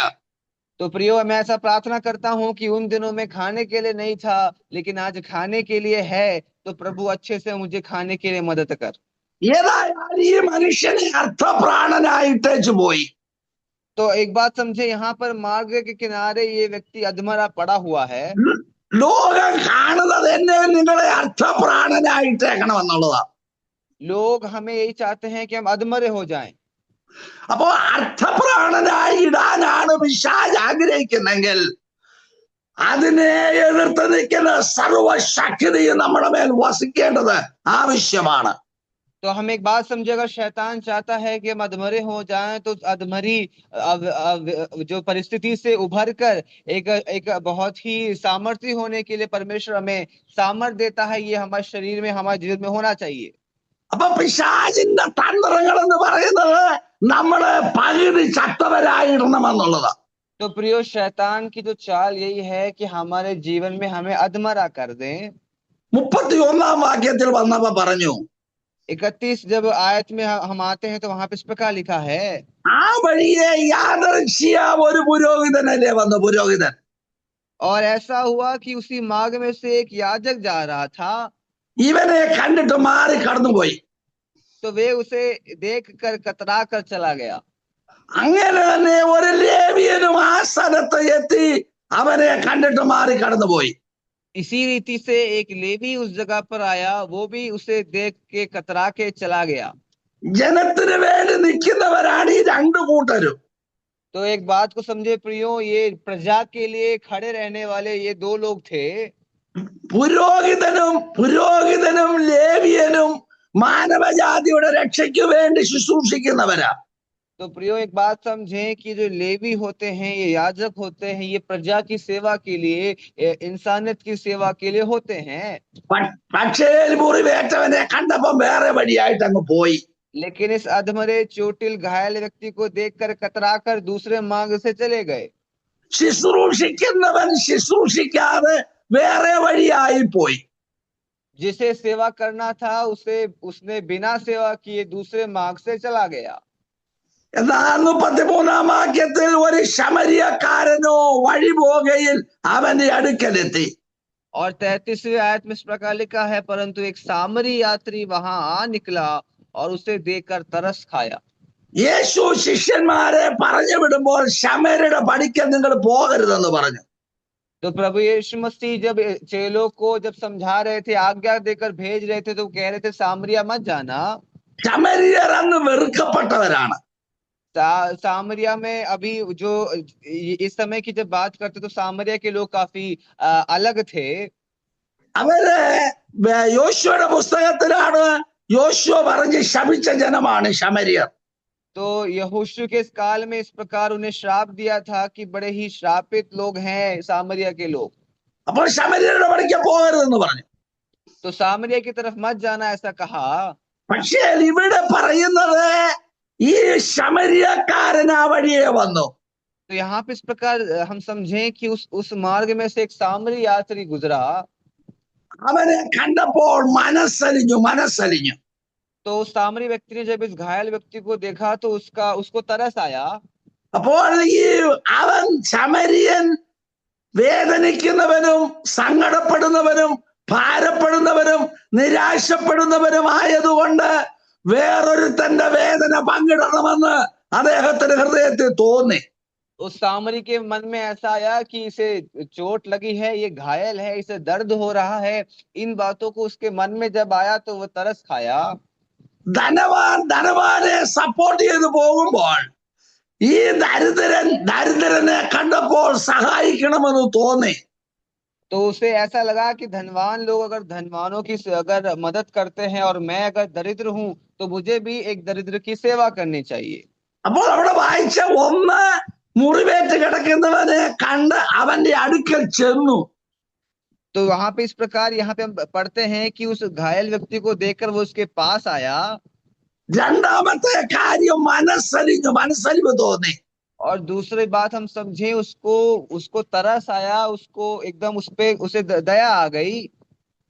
B: तो प्रियो, मैं ऐसा प्रार्थना करता हूँ कि उन दिनों में खाने के लिए नहीं था लेकिन आज खाने के लिए है, तो प्रभु अच्छे से मुझे खाने के लिए मदद कर।
A: ഏതായാലും ഈ മനുഷ്യനെ അർത്ഥപ്രാണനായിട്ടേച്ചു പോയി.
B: तो एक बात समझे, यहाँ पर मार्ग के किनारे ये व्यक्ति अधमरा पड़ा हुआ है।
A: ലോകം കാണുന്നത് എന്നെ നിങ്ങളെ അർത്ഥപ്രാണനായിട്ടേക്കണമെന്നുള്ളതാ.
B: लोग हमें यही चाहते हैं कि हम अधमरे हो जाएं।
A: അപ്പോ അർത്ഥപ്രാണനായി ഇടാനാണ് പിശാച് ആഗ്രഹിക്കുന്നെങ്കിൽ അതിനെ എതിർത്ത് നിൽക്കുന്ന സർവശക്തിയും നമ്മുടെ മേൽ വസിക്കേണ്ടത് ആവശ്യമാണ്.
B: तो हम एक बात समझे, अगर शैतान चाहता है कि हम अधमरे हो जाएं, तो अधमरी जो परिस्थिति से उभर कर एक एक बहुत ही सामर्थ्य होने के लिए परमेश्वर हमें सामर्थ देता है। ये हमारे शरीर में, हमारे जीवन में होना चाहिए।
A: അപ്പൊ പിശാചിന്റെ തന്ത്രങ്ങൾ എന്ന് പറയുന്നത് നമ്മള് പകുതി ചത്തവരായിടണമെന്നുള്ളതാ.
B: तो प्रियो, शैतान की जो चाल यही है कि हमारे जीवन में हमें अधमरा कर दें।
A: 31 വാക്യത്തിൽ വന്നപ്പോ പറഞ്ഞു
B: 31 जब आयत में हम आते हैं तो वहां पे इस प्रकार लिखा है,
A: ആ വഴിയെ യാദൃശ്യ ഒരു പുരോഹിതനല്ലേ വന്നു, പുരോഹിതൻ.
B: और ऐसा हुआ कि उसी मार्ग में से एक याजक जा रहा था,
A: ഇവനെ കണ്ടിട്ട് മാറി കടന്നുപോയി.
B: तो वे उसे देख कर कतरा कर चला गया।
A: അങ്ങനെ തന്നെ ഒരു ലേവിയനും ആ സ്ഥലത്ത് എത്തി അവനെ കണ്ടിട്ട് മാറി കടന്നുപോയി.
B: इसी रीति से एक लेवी उस जगह पर आया, वो भी उसे देख के कतरा के चला गया।
A: ജനത്തിന് വേണ്ടി നിൽക്കുന്നവരാണ് ഈ രണ്ടു കൂട്ടരും.
B: तो एक बात को समझे प्रियो, ये प्रजा के लिए खड़े रहने वाले ये दो लोग थे।
A: പുരോഹിതനും ലേവിയനും മാനവജാതിയുടെ രക്ഷയ്ക്ക് വേണ്ടി ശുശ്രൂഷിക്കുന്നവരാ.
B: तो प्रियो, एक बात समझें कि जो लेवी होते हैं, ये याजक होते हैं, ये प्रजा की सेवा के लिए, इंसानियत की सेवा के लिए होते हैं।
A: പക്ഷേ മുറിവേറ്റവനെ കണ്ടപ്പം വേറെ വഴിയായിട്ട് അങ്ങ് പോയി.
B: लेकिन इस अधमरे चोटिल घायल व्यक्ति को देखकर कतरा कर दूसरे मार्ग से चले गए।
A: ശുശ്രൂഷിക്കുന്നവൻ ശുശ്രൂഷിക്കാതെ വേറെ വഴിയായി പോയി.
B: जिसे सेवा करना था उसने बिना सेवा किए दूसरे मार्ग से चला गया।
A: എന്നാൽ 33 വാക്യത്തിൽ ഒരു ശമരിയക്കാരനോ വഴി പോകയിൽ അവന്റെ അടുക്കലെത്തി.
B: और 33वीं आयत में इस प्रकार लिखा है, परंतु एक सामरी यात्री वहां आ निकला और उसे देखकर तरस खाया।
A: യേശു ശിഷ്യന്മാരെ പറഞ്ഞു വിടുമ്പോൾ ശമര്യരുടെ പടിക്കൽ നിങ്ങൾ പോകരുതെന്ന് പറഞ്ഞു.
B: तो प्रभु यीशु मसीह जब चेलों को जब समझा रहे थे, आज्ञा देकर भेज रहे थे, तो कह रहे थे सामरिया मत जाना।
A: ശമര്യർ അന്ന് വെറുക്കപ്പെട്ടവരാണ്.
B: सामरिया में अभी जो इस समय की जब बात करते तो सामरिया के लोग काफी अलग थे।
A: അവര് യോശുവയുടെ പുസ്തകത്തിലാണ് യോശുവ പറഞ്ഞ് ശപിച്ച ജനമാണ് ശമര്യർ.
B: तो यहोशू के इस काल में इस प्रकार उन्हें श्राप दिया था कि बड़े ही श्रापित लोग हैं सामरिया के लोग।
A: അപ്പോൾ ശമര്യരുടെ പടിക്ക് പോകരുതെന്ന് പറഞ്ഞു.
B: तो सामरिया की तरफ मत जाना ऐसा कहा।
A: പക്ഷേ ഇവിടെ പറയുന്നത് ഈ ശമര്യക്കാരൻ ആ വഴിയെ വന്നു.
B: तो यहाँ पे इस प्रकार हम समझें कि उस मार्ग में से एक सामरी यात्री गुजरा।
A: അവനെ കണ്ടപ്പോൾ മനസ്സലിഞ്ഞു.
B: तो उस सामरी व्यक्ति ने जब इस घायल व्यक्ति को देखा तो उसको तरस आया।
A: അപ്പോൾ ഈ അവൻ ശമര്യൻ വേദനിക്കുന്നവനും സങ്കടപ്പെടുന്നവനും ഭാരപ്പെടുന്നവരും നിരാശപ്പെടുന്നവരും ആയതുകൊണ്ട് വേറൊരുത്തന്റെ വേദന പങ്കിടണമെന്ന് അദ്ദേഹത്തിന്റെ ഹൃദയത്തിൽ തോന്നി.
B: उस सामरी के मन में ऐसा आया कि इसे चोट लगी है, ये घायल है, इसे दर्द हो रहा है। इन बातों को उसके मन में जब आया तो वो तरस खाया।
A: ധനവാനെ സപ്പോർട്ട് ചെയ്തു പോകുമ്പോൾ ഈ ദരിദ്രനെ കണ്ടപ്പോൾ സഹായിക്കണമെന്ന് തോന്നി.
B: तो उसे ऐसा लगा कि धनवान लोग अगर धनवानों की अगर मदद करते हैं और मैं अगर दरिद्र हूं तो मुझे भी एक दरिद्र की सेवा करनी चाहिए।
A: അപ്പോൾ അവിടെ വായിച്ച ഒന്ന് മുറിവേറ്റ് കിടക്കുന്നവനെ കണ്ട് അവന്റെ അടുക്കൽ ചെന്നു.
B: तो वहां पे इस प्रकार यहाँ पे हम पढ़ते हैं कि उस घायल व्यक्ति को देखकर वो उसके पास आया।
A: രണ്ടാമത്തെ കാര്യം മനസ്സലിവ് തോന്നി.
B: और दूसरी बात हम समझे, उसको तरस आया, उसको एकदम उसे दया आ गई।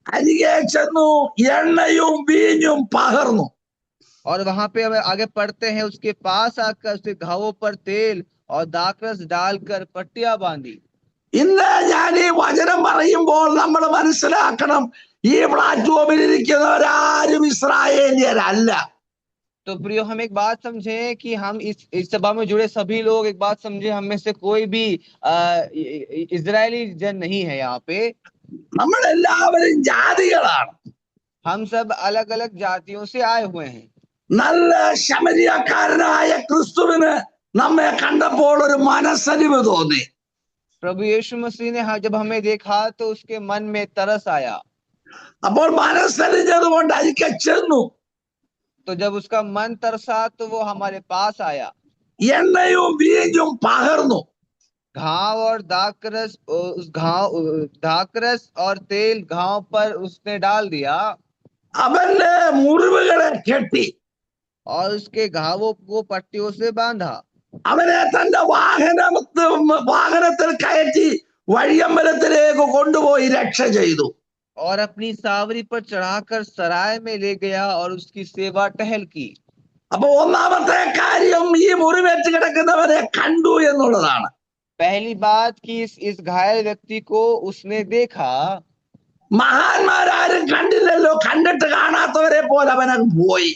A: അരികെ ചെന്നു എണ്ണയും വീഞ്ഞും പകർന്നു.
B: और वहां पे हम आगे पढ़ते हैं, उसके पास आकर उसके घावों पर तेल और दाखरस डालकर पट्टियां बांधी।
A: ഇന്ന് ഞാൻ ഈ വചനം പറയുമ്പോൾ നമ്മൾ മനസ്സിലാക്കണം, ഈ പ്ലാറ്റ്ഫോമിൽ ഇരിക്കുന്നവരാരും ഇസ്രായേലിയരല്ല.
B: तो प्रियो, हम एक बात समझे कि हम इस सभा में जुड़े सभी लोग एक बात समझे, हम में से कोई भी इजरायली जन नहीं है। यहाँ पे
A: നമ്മളെല്ലാവരും ജാതികളാണ്.
B: हम सब अलग अलग जातियों से आए हुए हैं।
A: നല്ല ശമരിയക്കാരനായ ക്രിസ്തുവിന് നമ്മെ കണ്ടപ്പോൾ ഒരു മനസ്സലിവ് തോന്നി.
B: प्रभु यीशु मसीह ने जब हमें देखा तो उसके मन में तरस आया।
A: അപ്പോൾ മനസ്സലിഞ്ഞത് കൊണ്ട് അരികെ ചെന്നു.
B: तो जब उसका मन तरसा तो वो हमारे पास आया,
A: എണ്ണയും വീഞ്ഞും പകർന്നു.
B: घाव और दाखरस, उस घाव, दाखरस और तेल घाव पर उसने डाल दिया
A: അവന്റെ മുറിവുകളെ കെട്ടി.
B: और उसके घावों को पट्टियों से बांधा।
A: അവനെ തന്റെ വാഹനത്തിൽ കയറ്റി വഴിയമ്പലത്തിലേക്ക് കൊണ്ടുപോയി രക്ഷ ചെയ്തു.
B: और अपनी सावरी पर चढ़ाकर सराय में ले गया और उसकी सेवा टहल की।
A: അപ്പൊ ഒന്നാമത്തെ കാര്യം ഈ മുറിവേറ്റ് കിടക്കുന്നവരെ കണ്ടു എന്നുള്ളതാണ്.
B: पहली बात कि इस घायल व्यक्ति को उसने देखा।
A: മഹാന്മാരാരും കണ്ടില്ലല്ലോ, കണ്ടിട്ട് കാണാത്തവരെ പോലെ അവനങ്ങ് പോയി.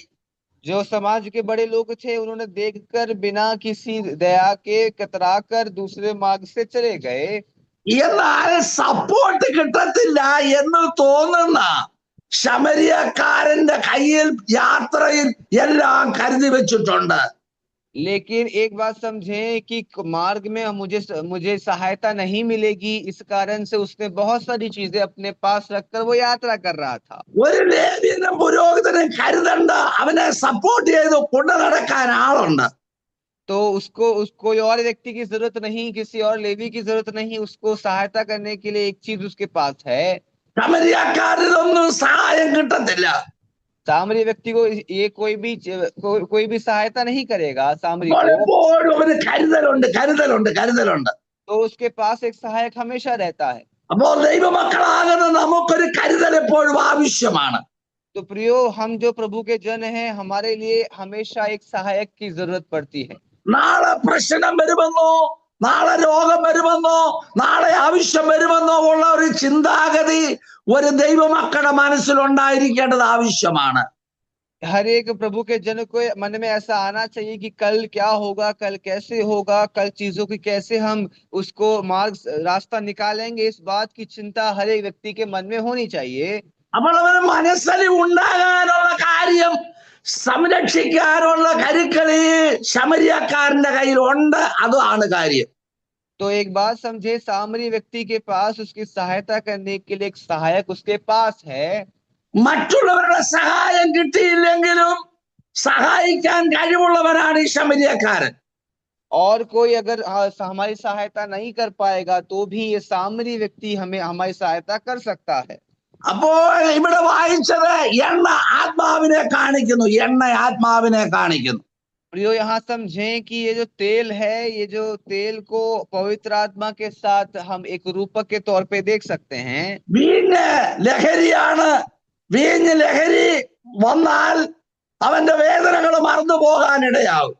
B: जो समाज के बड़े लोग थे उन्होंने देखकर बिना किसी दया के कतराकर दूसरे मार्ग से चले गए।
A: എന്നാൽ സപ്പോർട്ട് കിട്ടത്തില്ല എന്ന് തോന്നുന്ന ശമരിയക്കാരന്റെ കയ്യിൽ യാത്രയിൽ എല്ലാം കരുതി വെച്ചിട്ടുണ്ട്.
B: लेकिन एक बात समझें कि मार्ग में मुझे सहायता नहीं मिलेगी, इस कारण से उसने बहुत सारी चीजें अपने पास रखकर वो यात्रा कर रहा था।
A: ഒരു ലേവ്യനും പുരോഹിതനും കരുതണ്ട, അവനെ സപ്പോർട്ട് ചെയ്ത് കൊണ്ടു നടക്കാൻ ആളുണ്ട്.
B: तो उसको कोई और व्यक्ति की जरूरत नहीं, किसी और लेवी की जरूरत नहीं, उसको सहायता करने के लिए एक चीज उसके पास है।
A: ശമരിയക്കാരിലൊന്നും സഹായം കിട്ടത്തില്ല.
B: सामरी व्यक्ति को ये कोई भी सहायता नहीं करेगा सामरी को।
A: എപ്പോഴും അവന് കരുതലുണ്ട്.
B: तो उसके पास एक सहायक हमेशा रहता है।
A: അപ്പോൾ ദൈവമക്കളാകുന്ന നമുക്കൊരു കരുതൽ എപ്പോഴും ആവശ്യമാണ്.
B: तो प्रियो, हम जो प्रभु के जन हैं, हमारे लिए हमेशा एक सहायक की जरूरत पड़ती है।
A: നാളെ പ്രശ്നം വരുമെന്നോ, നാളെ രോഗം വരുമെന്നോ, നാളെ ആവശ്യം വരുമെന്നോ ഉള്ള ഒരു ചിന്താഗതി ഒരു ദൈവമക്കളുടെ മനസ്സിലുണ്ടായിരിക്കേണ്ടത് ആവശ്യമാണ്.
B: हर एक प्रभु के जन को मन में ऐसा आना चाहिए कि कल क्या होगा, कल कैसे होगा, कल चीजों की कैसे हम उसको रास्ता निकालेंगे, इस बात की चिंता हर एक व्यक्ति के मन में होनी चाहिए।
A: അപ്പോൾ അവന് മനസ്സിൽ ഉണ്ടാകാനുള്ള കാര്യം സംരക്ഷിക്കാനുള്ള കരുക്കളി ശമരിയക്കാരന്റെ കയ്യിലുണ്ട്, അതാണ് കാര്യം.
B: तो एक बात समझे, सामरी व्यक्ति के पास उसकी सहायता करने के लिए एक सहायक उसके पास है।
A: മറ്റുള്ളവരുടെ സഹായം കിട്ടിയില്ലെങ്കിലും സഹായിക്കാൻ കഴിവുള്ളവനാണ് ഈ ശമരിയക്കാരൻ.
B: और कोई अगर हमारी सहायता नहीं कर पाएगा तो भी ये सामरी व्यक्ति हमारी सहायता कर सकता है।
A: അപ്പോൾ ഇവിടെ വായിച്ചത് എണ്ണ ആത്മാവിനെ കാണിക്കുന്നു.
B: प्रियो, यहाँ समझें कि ये जो तेल है, ये जो तेल को पवित्र आत्मा के साथ हम एक रूपक के तौर पे देख सकते हैं।
A: വീഞ്ഞ് ലഹരിയാണ്. വീഞ്ഞ് ലഹരി വന്നാൽ അവന്റെ വേദനകൾ മറന്നു പോകാനിടയാവും.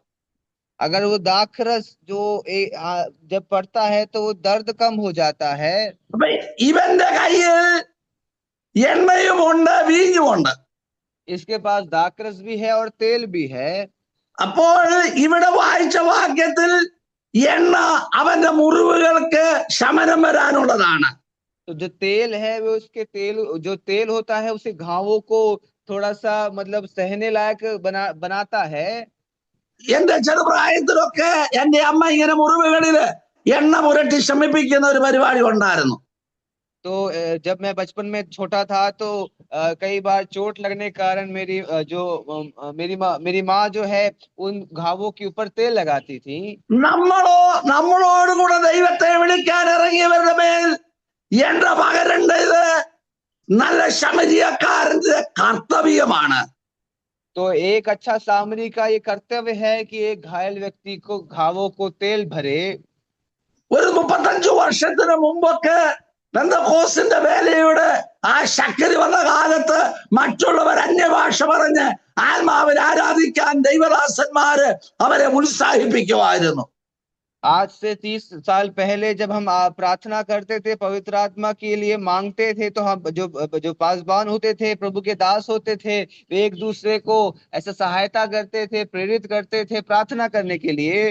B: अगर वो दाखरस जब पड़ता है तो वो दर्द कम हो जाता है।
A: അപ്പൊ ഇവന്റെ കയ്യിൽ എണ്ണയുമുണ്ട്, വീഞ്ഞുമുണ്ട്.
B: इसके पास दाखरस भी है और तेल भी है।
A: അപ്പോൾ ഇവിടെ वाയിച്ച വാക്യത്തിൽ എണ്ണ അവന്റെ മുറിവുകൾക്ക് ശമനം വരാനുള്ളതാണ്.
B: तो जो तेल है वो जो तेल होता है उसे घावों को थोड़ा सा मतलब सहने लायक बनाता है।
A: എന്റെ ചെറുപ്രായത്തിലൊക്കെ എന്റെ അമ്മ ഇങ്ങനെ മുറിവുകളില് എണ്ണ പുരട്ടി ശമിപ്പിക്കുന്ന ഒരു പരിപാടി ഉണ്ടായിരുന്നു.
B: तो जब मैं बचपन में छोटा था तो कई बार चोट लगने के कारण मेरी माँ जो है उन घावों के ऊपर तेल लगाती थी।
A: നമ്മളോടുകൂടെ ദൈവത്തെ വിളിക്കാൻ ഇറങ്ങിയവരുടെ മേൽ എണ്ണ പകരേണ്ടത് നല്ല ശമരിയക്കാരന്റെ കർത്തവ്യമാണ്.
B: तो एक अच्छा सामरी का ये कर्तव्य है कि एक घायल व्यक्ति को घावों को तेल भरे।
A: ഒരു 35 വർഷത്തിന് മുമ്പൊക്കെ പെന്തക്കോസ്തിന്റെ വേലയുടെ ആ ശക്തി വന്ന കാലത്ത് മറ്റുള്ളവർ അന്യഭാഷ പറഞ്ഞ് ആത്മാവിനെ ആരാധിക്കാൻ ദൈവദാസന്മാര് അവരെ ഉത്സാഹിപ്പിക്കുമായിരുന്നു.
B: आज से 30 साल पहले जब हम प्रार्थना करते थे, पवित्र आत्मा के लिए मांगते थे, तो हम जो पासबान होते थे, प्रभु के दास होते थे, वे एक दूसरे को ऐसा सहायता करते थे, प्रेरित करते थे प्रार्थना करने के लिए।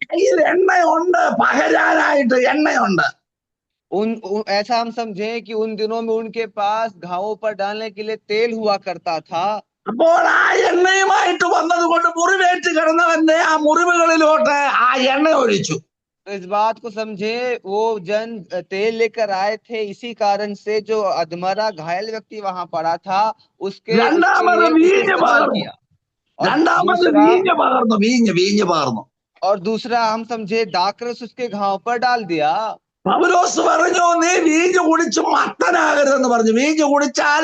A: കയ്യിൽ എണ്ണയുണ്ട്, പകരാനായിട്ട് എണ്ണയുണ്ട്.
B: ऐसा हम समझे कि उन दिनों में उनके पास घावों पर डालने के लिए तेल हुआ करता था।
A: അപ്പോൾ ആ എണ്ണയുമായിട്ട് വന്നത് കൊണ്ട് മുറിവേറ്റ് കിടന്നവന്റെ ആ മുറിവുകളിലോട്ട് ആ എണ്ണ ഒഴിച്ചു.
B: तो इस बात को समझे, वो जन तेल लेकर आए थे, इसी कारण से जो अधमरा घायल व्यक्ति वहां पड़ा था उसके उसके
A: രണ്ടാമത്
B: लिए उसे
A: വീഞ്ഞ്
B: इस्तेमाल
A: പകർന്നു.
B: किया। और
A: രണ്ടാമത്
B: दूसरा
A: വീഞ്ഞ് പകർന്നു. വീഞ്ഞ് പകർന്നു.
B: हम समझे दाखरस उसके घाव पर डाल दिया।
A: പൗലോസ് പറഞ്ഞു, നീ വീഞ്ഞ് കുടിച്ച് മത്തനാകരുതെന്ന് പറഞ്ഞു. വീഞ്ഞ് കുടിച്ചാൽ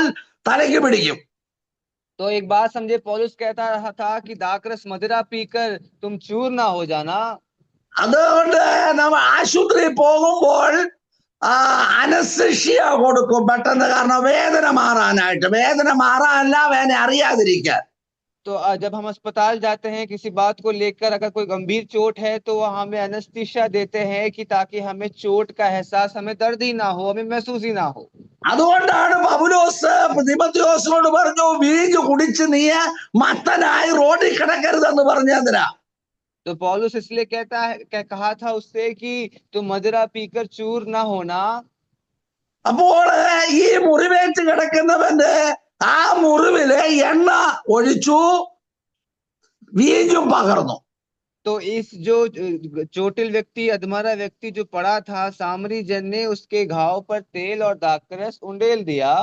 A: തലയ്ക്ക് പിടിക്കും.
B: तो एक बात समझे, पौलुस कहता रहा था कि दाखरस मदिरा पीकर तुम चूर ना हो जाना।
A: അതുകൊണ്ട് നമ്മൾ ആശുപത്രിയിൽ പോകുമ്പോൾ അനസ്തേഷ്യ കൊടുക്കും പെട്ടെന്ന്. കാരണം വേദന മാറാനായിട്ട്. വേദന മാറാനല്ല, വേദന അറിയാതിരിക്കാൻ.
B: तो जब हम अस्पताल जाते हैं किसी बात को लेकर, अगर कोई गंभीर चोट है तो वह हमें एनेस्थीसिया देते हैं कि ताकि हमें चोट का एहसास, हमें दर्द ही ना हो, हमें महसूस ही ना हो।
A: അതുകൊണ്ടാണ് പൗലോസ് തിമോഥെയോസിനോട് പറഞ്ഞു, വീഞ്ഞ് കുടിച്ച് നീ മത്തനായി റോഡിൽ കിടക്കരുതെന്ന് പറഞ്ഞതിനാ.
B: तो पौलुस इसलिए कहा था उससे कि तुम मदिरा पीकर चूर ना होना।
A: അപ്പോൾ ഈ മുറിവേറ്റ് കിടക്കുന്നവന്റെ ആ മുറിവില് എണ്ണ ഒഴിച്ചു, വീഞ്ഞും പകർന്നു.
B: तो इस जो चोटिल व्यक्ति, अधमरा व्यक्ति जो पड़ा था, सामरी जन ने उसके घाव पर तेल और दाखरस उंडेल दिया।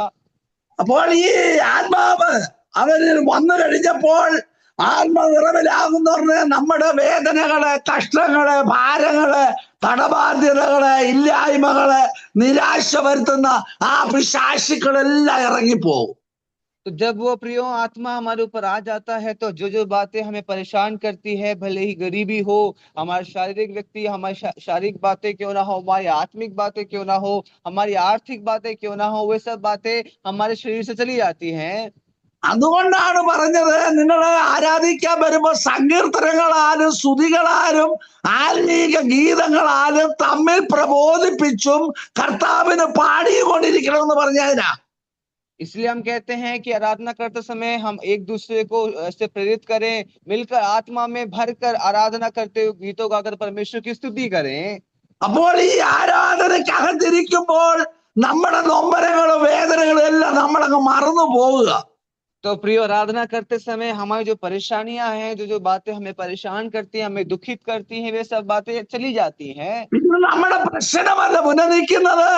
A: അപ്പോൾ ഈ ആത്മാവ് അവരിൽ വന്നു കഴിഞ്ഞപ്പോൾ ആത്മനിറവിലാകുന്നവരുടെ നമ്മുടെ വേദനകള്, കഷ്ടങ്ങള്, ഭാരങ്ങള്, കടബാധ്യതകള്, ഇല്ലായ്മകള്, നിരാശ വരുത്തുന്ന ആ പിശാചുക്കളെല്ലാം ഇറങ്ങിപ്പോകും.
B: तो जब वो प्रियो आत्मा हमारे ऊपर आ जाता है तो जो जो बातें हमें परेशान करती है, भले ही गरीबी हो, हमारे शारीरिक व्यक्ति, हमारी शारीरिक बातें क्यों ना हो, हमारी आत्मिक बातें क्यों ना हो, हमारी आर्थिक बातें क्यों ना हो, वे सब बातें हमारे शरीर से चली जाती हैं।
A: അതുകൊണ്ടാണ് പറഞ്ഞത്, നിങ്ങളെ ആരാധിക്കാൻ വരുമ്പോ സങ്കീർത്തനങ്ങളാലും സ്തുതികളാലും ആത്മീക ഗീതങ്ങളാലും തമ്മിൽ പ്രബോധിപ്പിച്ചും കർത്താവിന് പാടിക്കൊണ്ടിരിക്കണമെന്ന് പറഞ്ഞതിനാ.
B: इसलिए हम कहते हैं कि आराधना करते समय हम एक दूसरे को ऐसे प्रेरित करें, मिलकर आत्मा में भरकर आराधना करते हुए गीतों गाकर परमेश्वर की स्तुति करें।
A: അപ്പോൾ ഈ ആരാധനയ്ക്കകത്തിരിക്കുമ്പോൾ നമ്മുടെ നൊമ്പരങ്ങളും വേദനകളും എല്ലാം നമ്മളങ്ങ് മറന്നു പോവുക.
B: तो प्रिय, आराधना करते समय हमारी जो परेशानियां हैं, जो जो बातें हमें परेशान करती हैं, हमें दुखित करती हैं, वे सब बातें चली जाती हैं।
A: പിന്നെ നമ്മുടെ പ്രശ്നമല്ല മുന്നിൽ നിൽക്കുന്നത്,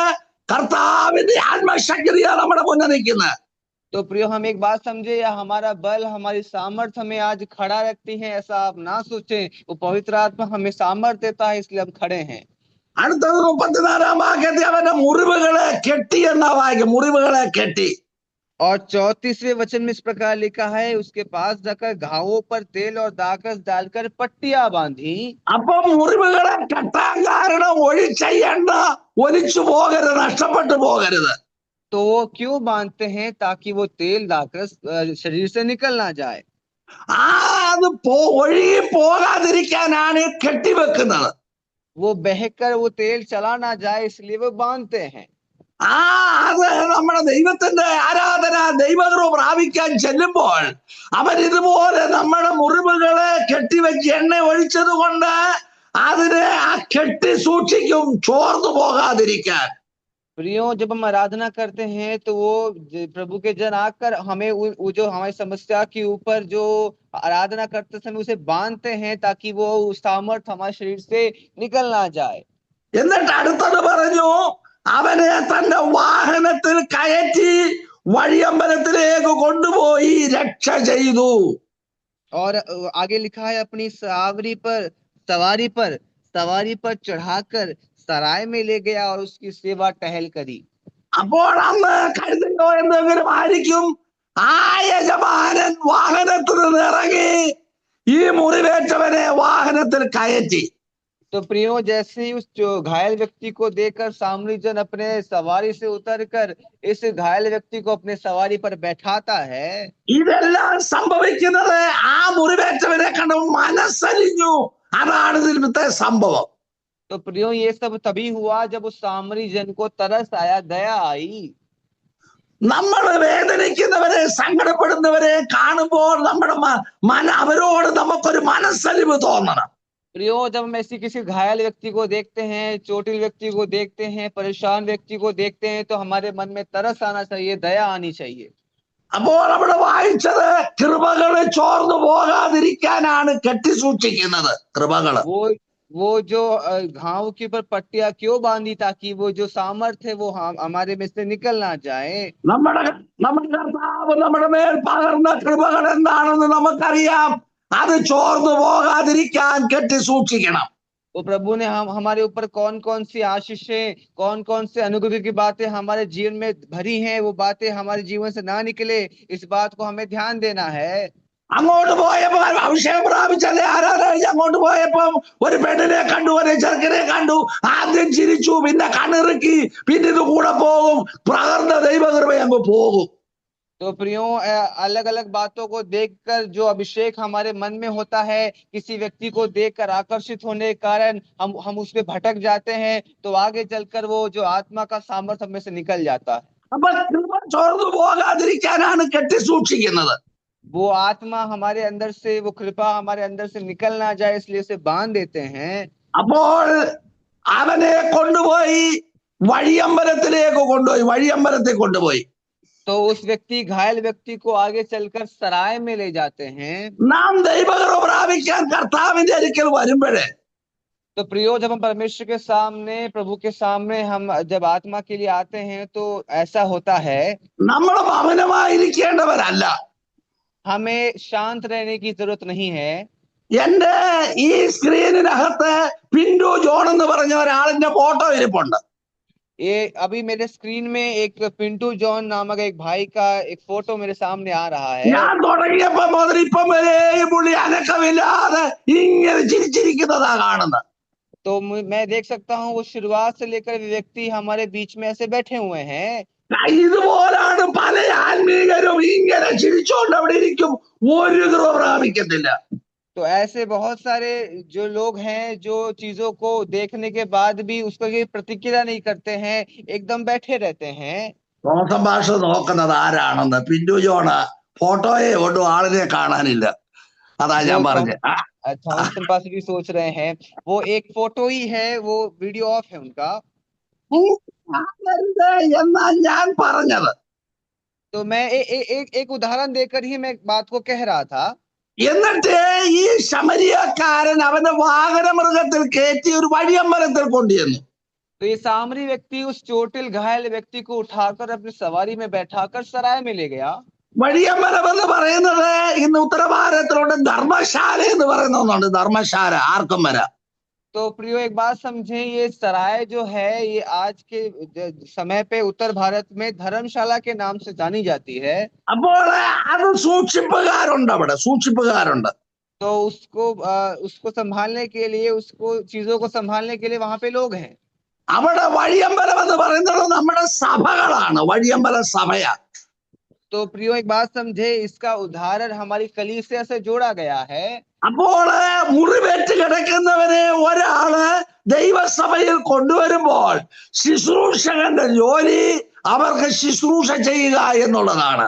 A: കർത്താവിന്റെ ആത്മശക്തിയാണ് നമ്മുടെ മുന്നിൽ നിൽക്കുന്നത്.
B: तो प्रियो, हम एक बात समझे, या हमारा बल, हमारी सामर्थ्य हमें आज खड़ा रखती है, ऐसा आप ना सोचें। वो पवित्र आत्मा हमें सामर्थ्य देता है, इसलिए हम खड़े हैं।
A: അടുത്തത് 34 വാക്യത്തിൽ അവന്റെ മുറിവുകളെ കെട്ടി എന്നാ വായിക്കും. മുറിവുകളെ കെട്ടി.
B: और 34वें वचन में इस प्रकार लिखा है, उसके पास जाकर घावों पर तेल और दाखरस डालकर पट्टियां बांधी।
A: അപ്പൊ മുറിവുകളെ കെട്ടാൻ കാരണം ഒഴിച്ച എണ്ണ ഒലിച്ചു പോകരുത്, നഷ്ടപ്പെട്ടു പോകരുത്.
B: तो वो क्यों बांधते हैं? ताकि वो तेल दाखरस शरीर से निकल ना जाए।
A: അത് ഒഴുകി പോകാതിരിക്കാനാണ് കെട്ടിവെക്കുന്നത്.
B: वो बहकर वो तेल चला ना जाए, इसलिए वो बांधते हैं।
A: അത് നമ്മുടെ ദൈവത്തിന്റെ ആരാധന, ദൈവകൃപ പ്രാപിക്കാൻ ചെല്ലുമ്പോൾ അവൻ ഇതുപോലെ നമ്മുടെ മുറിവുകളെ കെട്ടിവെച്ച് എണ്ണ ഒഴിച്ചത് കൊണ്ട് അതിനെ ആ കെട്ടി സൂക്ഷിക്കും, ചോർന്നു പോകാതിരിക്കാൻ.
B: प्रियो, जब हम आराधना करते हैं तो वो प्रभु के जन आकर हमें वो जो हमारी समस्या के ऊपर जो आराधना करते समय उसे बांधते हैं, ताकि वो सामर्थ हमारे शरीर से निकल ना जाए।
A: എന്നിട്ട് അടുത്തത് പറഞ്ഞു, അവനെ തന്റെ വാഹനത്തിൽ കയറ്റി വഴിയമ്പലത്തിലേക്ക് കൊണ്ടുപോയി രക്ഷ ചെയ്തു.
B: और आगे लिखा है, अपनी सवारी पर चढ़ाकर सराय में ले गया और उसकी सेवा टहल करी।
A: അപ്പോൾ അന്ന് കഴുതയോ എന്തെങ്കിലും ആയിരിക്കും. ആ യജമാനൻ വാഹനത്തിൽ നിന്ന് ഇറങ്ങി ഈ മുറിവേറ്റവനെ വാഹനത്തിൽ കയറ്റി.
B: तो प्रियो, जैसे ही उस जो घायल व्यक्ति को देखकर सामरी जन अपने सवारी से उतरकर इस घायल व्यक्ति को अपने सवारी पर बैठाता है।
A: ഇതെല്ലാം സംഭവിക്കുന്നത് ആ മുറിവേറ്റവനെ കണ്ട് മനസ്സലിഞ്ഞു. അതാണ് ഇതിലത്തെ സംഭവം.
B: तो प्रियो, ये सब तभी हुआ जब उस सामरी जन को तरस आया, दया आई।
A: നമ്മൾ വേദനിക്കുന്നവരെ, സങ്കടപ്പെടുന്നവരെ കാണുമ്പോൾ നമ്മുടെ അവരോട് നമുക്കൊരു മനസ്സലിവ് തോന്നണം.
B: प्रियो, जब हम ऐसी किसी घायल व्यक्ति को देखते हैं, चोटिल व्यक्ति को देखते हैं, परेशान व्यक्ति को देखते हैं, तो हमारे मन में तरस आना चाहिए, दया आनी चाहिए।
A: അപ്പോൾ അവിടെ വായിച്ചത് കൃപകള് ചോർന്നു പോകാതിരിക്കാനാണ് കെട്ടി സൂക്ഷിക്കുന്നത്. കൃപകള്
B: वो वो जो घाव के ऊपर पट्टियां क्यों बांधी, ताकि वो जो सामर्थ है वो हमारे में से निकल ना जाए।
A: നമ്മുടെ നമ്മുടെ കർത്താവ് നമ്മുടെ മേൽ പകർന്ന കൃപകൾ എന്താണെന്ന് നമുക്കറിയാം. അത് ചോർന്നു പോകാതിരിക്കാൻ കെട്ടി സൂക്ഷിക്കണം.
B: वो प्रभु ने हम हमारे ऊपर कौन कौन सी आशीषें, कौन कौन से अनुग्रह की बातें हमारे जीवन में भरी हैं, वो बातें हमारे जीवन से ना निकले, इस बात को हमें ध्यान देना है।
A: അങ്ങോട്ട് പോയപ്പോ അഭിഷേകം പ്രാപിച്ചല്ലേ ആരാധന കഴിഞ്ഞ് അങ്ങോട്ട് പോയപ്പോ ഒരു പെണ്ണിനെ കണ്ടു, ഒരു ചെറുക്കനെ കണ്ടു. ആദ്യം ചിരിച്ചു, പിന്നെ കണ്ണിറുക്കി, പിന്നെ ഇത് കൂടെ പോകും. പകർന്ന ദൈവകൃപ അങ്ങ് പോകും.
B: तो प्रियो, अलग अलग बातों को देखकर जो अभिषेक हमारे मन में होता है, किसी व्यक्ति को देखकर आकर्षित होने के कारण हम उस पे भटक जाते हैं, तो आगे चलकर वो जो आत्मा का सामर्थ्य हमें से निकल जाता है।
A: അപ്പൊ കൃപ ചോർന്നു പോകാതിരിക്കാനാണ് കെട്ടി സൂക്ഷിക്കുന്നത്.
B: वो आत्मा हमारे अंदर से, वो कृपा हमारे अंदर से निकल ना जाए, इसलिए उसे बांध देते हैं।
A: അപ്പോൾ അവനെ കൊണ്ടുപോയി വഴിയമ്പലത്തിലേക്ക് കൊണ്ടുപോയി, വഴിയമ്പലത്തിൽ കൊണ്ടുപോയി.
B: तो उस व्यक्ति, घायल व्यक्ति को आगे चलकर सराय में ले जाते हैं।
A: നാം ദൈവകൃപ പ്രാപിക്കാൻ കർത്താവിന്റെ അടുക്കൽ വരുമ്പോഴേ,
B: तो प्रियो, जब हम परमेश्वर के सामने, प्रभु के सामने हम जब आत्मा के लिए आते हैं, तो ऐसा होता है,
A: നമ്മൾ മൗനമായിരിക്കേണ്ടവരല്ല.
B: हमें शांत रहने की जरूरत नहीं है।
A: എന്റെ ഈ സ്ക്രീനിനകത്ത് പിന്റു ജോൺ എന്ന് പറഞ്ഞ ഒരാളിന്റെ ഫോട്ടോ ഇരിപ്പുണ്ട്.
B: ये अभी मेरे स्क्रीन में एक पिंटू जॉन नामक एक भाई का एक फोटो मेरे सामने आ रहा है।
A: ഞാൻ തുടങ്ങിയപ്പോ മുതൽ ഇപ്പം വരെ ഈ പുള്ളി അനക്കമില്ലാതെ ഇങ്ങനെ ചിരിച്ചിരിക്കുന്നതാ കാണുന്നത്.
B: तो मैं देख सकता हूँ, वो शुरुआत से लेकर व्यक्ति हमारे बीच में ऐसे बैठे हुए हैं।
A: ഇതുപോലാണ് പല ആത്മീകരും ഇങ്ങനെ ചിരിച്ചോണ്ട് അവിടെ ഇരിക്കും, ഒരു കൃപ പ്രാപിക്കത്തില്ല.
B: तो ऐसे बहुत सारे जो लोग हैं, जो चीजों को देखने के बाद भी उसको ये प्रतिक्रिया नहीं करते हैं, एकदम बैठे रहते हैं।
A: സ്വന്തം ഭാഷ നോക്കുന്നത് ആരാണെന്ന് പിന്റു ജോണ് ഫോട്ടോയെ ഒന്നും ആളിനെ കാണാനില്ല. അതാ ഞാൻ പറഞ്ഞത്.
B: थॉमसन पास भी सोच रहे हैं, वो एक फोटो ही है, वो वीडियो ऑफ है उनका।
A: എന്നാ ഞാൻ പറഞ്ഞത്.
B: तो मैं एक उदाहरण देकर ही मैं बात को कह रहा था।
A: എന്നിട്ട് ഈ ശമരിയക്കാരൻ അവന്റെ വാഹനമൃഗത്തിൽ കയറ്റി ഒരു വഴിയമ്പലത്തിൽ കൊണ്ടുവന്നു.
B: तो ये सामरी व्यक्ति उस चोटिल घायल व्यक्ति को उठाकर अपनी सवारी में बैठाकर सराय में ले गया।
A: വഴിയമ്പലം എന്ന് പറയുന്നത് ഇന്ന് ഉത്തരഭാരതത്തിലുണ്ട്, ധർമ്മശാല എന്ന് പറയുന്ന ഒന്നുണ്ട്. ധർമ്മശാല ആർക്കും വരാം.
B: तो प्रियो, एक बात समझे, ये सराय जो है, ये आज के समय पे उत्तर भारत में धर्मशाला के नाम से जानी जाती है।
A: അപ്പോൾ അത് സൂക്ഷിപ്പുകാരുണ്ട്, അവിടെ സൂക്ഷിപ്പുകാരുണ്ട്.
B: तो उसको संभालने के लिए, उसको चीजों को संभालने के लिए वहां पे लोग हैं।
A: അവിടെ വഴിയമ്പലം എന്ന് പറയുന്നത് നമ്മുടെ സഭകളാണ്, വഴിയമ്പല സഭയാ.
B: तो प्रियो, एक बात समझे, इसका उदाहरण हमारी कलीसिया से जोड़ा गया है।
A: അപ്പോൾ മുറിവേറ്റ് കിടക്കുന്നവരെ ഒരാള് ദൈവസഭയിൽ കൊണ്ടുവരുമ്പോൾ ശുശ്രൂഷകന്റെ ജോലി അവർക്ക് ശുശ്രൂഷ ചെയ്യുക എന്നുള്ളതാണ്.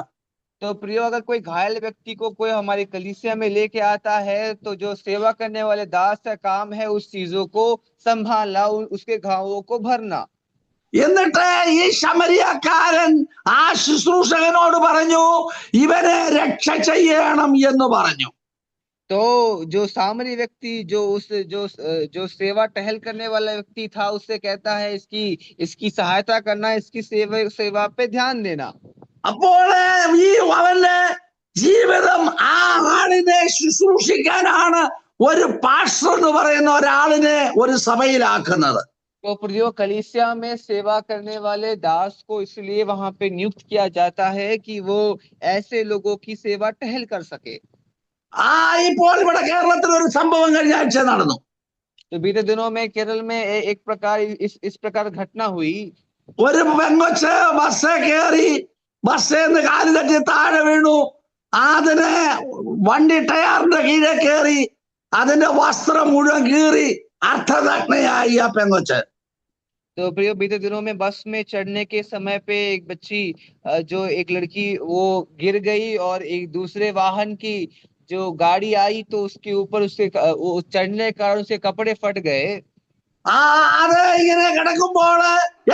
B: तो प्रियो, अगर कोई घायल व्यक्ति को कोई हमारी कलीसिया में लेके आता है, तो जो सेवा करने वाले दास का काम है उस चीजों को संभालना, उसके घावों को भरना।
A: എന്നിട്ട് ഈ ശമരിയക്കാരൻ ആ ശുശ്രൂഷകനോട് പറഞ്ഞു, ഇവനെ രക്ഷ ചെയ്യണം എന്ന് പറഞ്ഞു.
B: तो जो सामरी व्यक्ति, जो सेवा टहल करने वाला व्यक्ति था, उससे कहता है, इसकी सहायता करना, इसकी सेवा पे ध्यान देना।
A: അപ്പോൾ ഈ അവന്റെ ജീവിതം ആ ആളിനെ ശുശ്രൂഷിക്കാനാണ് ഒരു പാസ്റ്റർ എന്ന് പറയുന്ന ഒരാളിനെ ഒരു സഭയിലാക്കുന്നത്.
B: तो प्रियो, कलीसिया में सेवा करने वाले दास को इसलिए वहां पे नियुक्त किया जाता है कि वो ऐसे लोगों की सेवा टहल कर सके।
A: ഇപ്പോൾ ഇവിടെ കേരളത്തിൽ ഒരു സംഭവം കഴിഞ്ഞ ആഴ്ച നടന്നു.
B: तो बीते दिनों में केरल में एक प्रकार इस प्रकार घटना हुई।
A: ഒരു പെങ്കൊച്ച് ബസ്സേ കയറി, ബസ്സിൽ നിന്ന് കാല് തട്ടി താഴെ വീണു. അതിന് വണ്ടി ടയറിന്റെ കീഴെ കയറി, അതിന്റെ വസ്ത്രം മുഴുവൻ കീറി അർത്ഥനഗ്നയായി ആ പെങ്കൊച്ച്.
B: तो प्रियो, बीते दिनों में बस में चढ़ने के समय पे एक बच्ची, जो एक लड़की, वो गिर गई और एक दूसरे वाहन की जो गाड़ी आई, तो उसके ऊपर वो चढ़ने के कारण उसके कपड़े फट गए।
A: അത് ഇങ്ങനെ കിടക്കുമ്പോൾ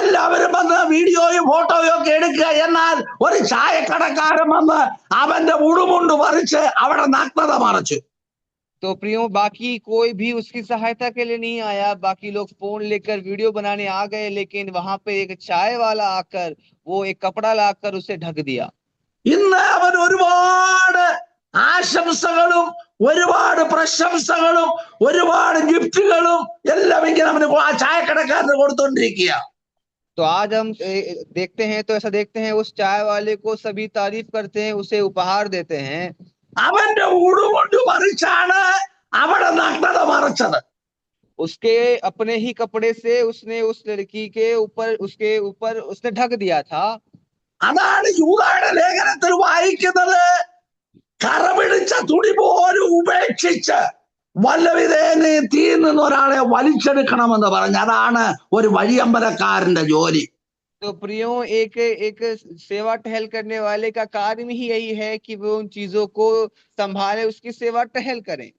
A: എല്ലാവരും വന്ന് വീഡിയോയും ഫോട്ടോയും ഒക്കെ എടുക്കുക. എന്നാൽ ഒരു ചായക്കടക്കാരൻ വന്ന് അവന്റെ ഉടുമുണ്ട് പറിച്ച് അവിടെ നഗ്നത മറച്ചു.
B: तो प्रियो बाकी कोई भी उसकी सहायता के लिए नहीं आया, बाकी लोग फोन लेकर वीडियो बनाने आ गए, लेकिन वहां पे एक चाय वाला आकर वो एक कपड़ा लाकर उसे ढक दिया।
A: ഇന്ന് അവൻ ഒരുപാട് ആശംസകളും ഒരുപാട് പ്രശംസകളും ഒരുപാട് ഗിഫ്റ്റുകളും എല്ലാം ഇങ്ങനെ അവന് ആ ചായക്കടക്കാരന് കൊടുത്തോണ്ടിരിക്കുക.
B: तो आज हम देखते हैं, तो ऐसा देखते हैं उस चाय वाले को सभी तारीफ करते हैं, उसे उपहार देते हैं।
A: അവന്റെ ഉടുകൊണ്ട് മറിച്ചാണ് അവിടെ നഗ്നത മറച്ചത്.
B: उसके अपने ही कपड़े से उसने उस लड़की के ऊपर, उसके ऊपर उसने ढक दिया था।
A: അതാണ് യൂദായുടെ ലേഖനത്തിൽ വായിക്കുന്നത്. കറപിടിച്ച തുണി പോലും ഉപേക്ഷിച്ച് വല്ലവിധേനെ തീയിൽ നിന്ന് ഒരാളെ വലിച്ചെടുക്കണമെന്ന് പറഞ്ഞ് അതാണ് ഒരു വഴിയമ്പലക്കാരന്റെ ജോലി.
B: तो प्रियो एक एक सेवा टहल करने वाले का कार्य ही यही है कि वो उन चीजों को संभाले, उसकी सेवा टहल करें।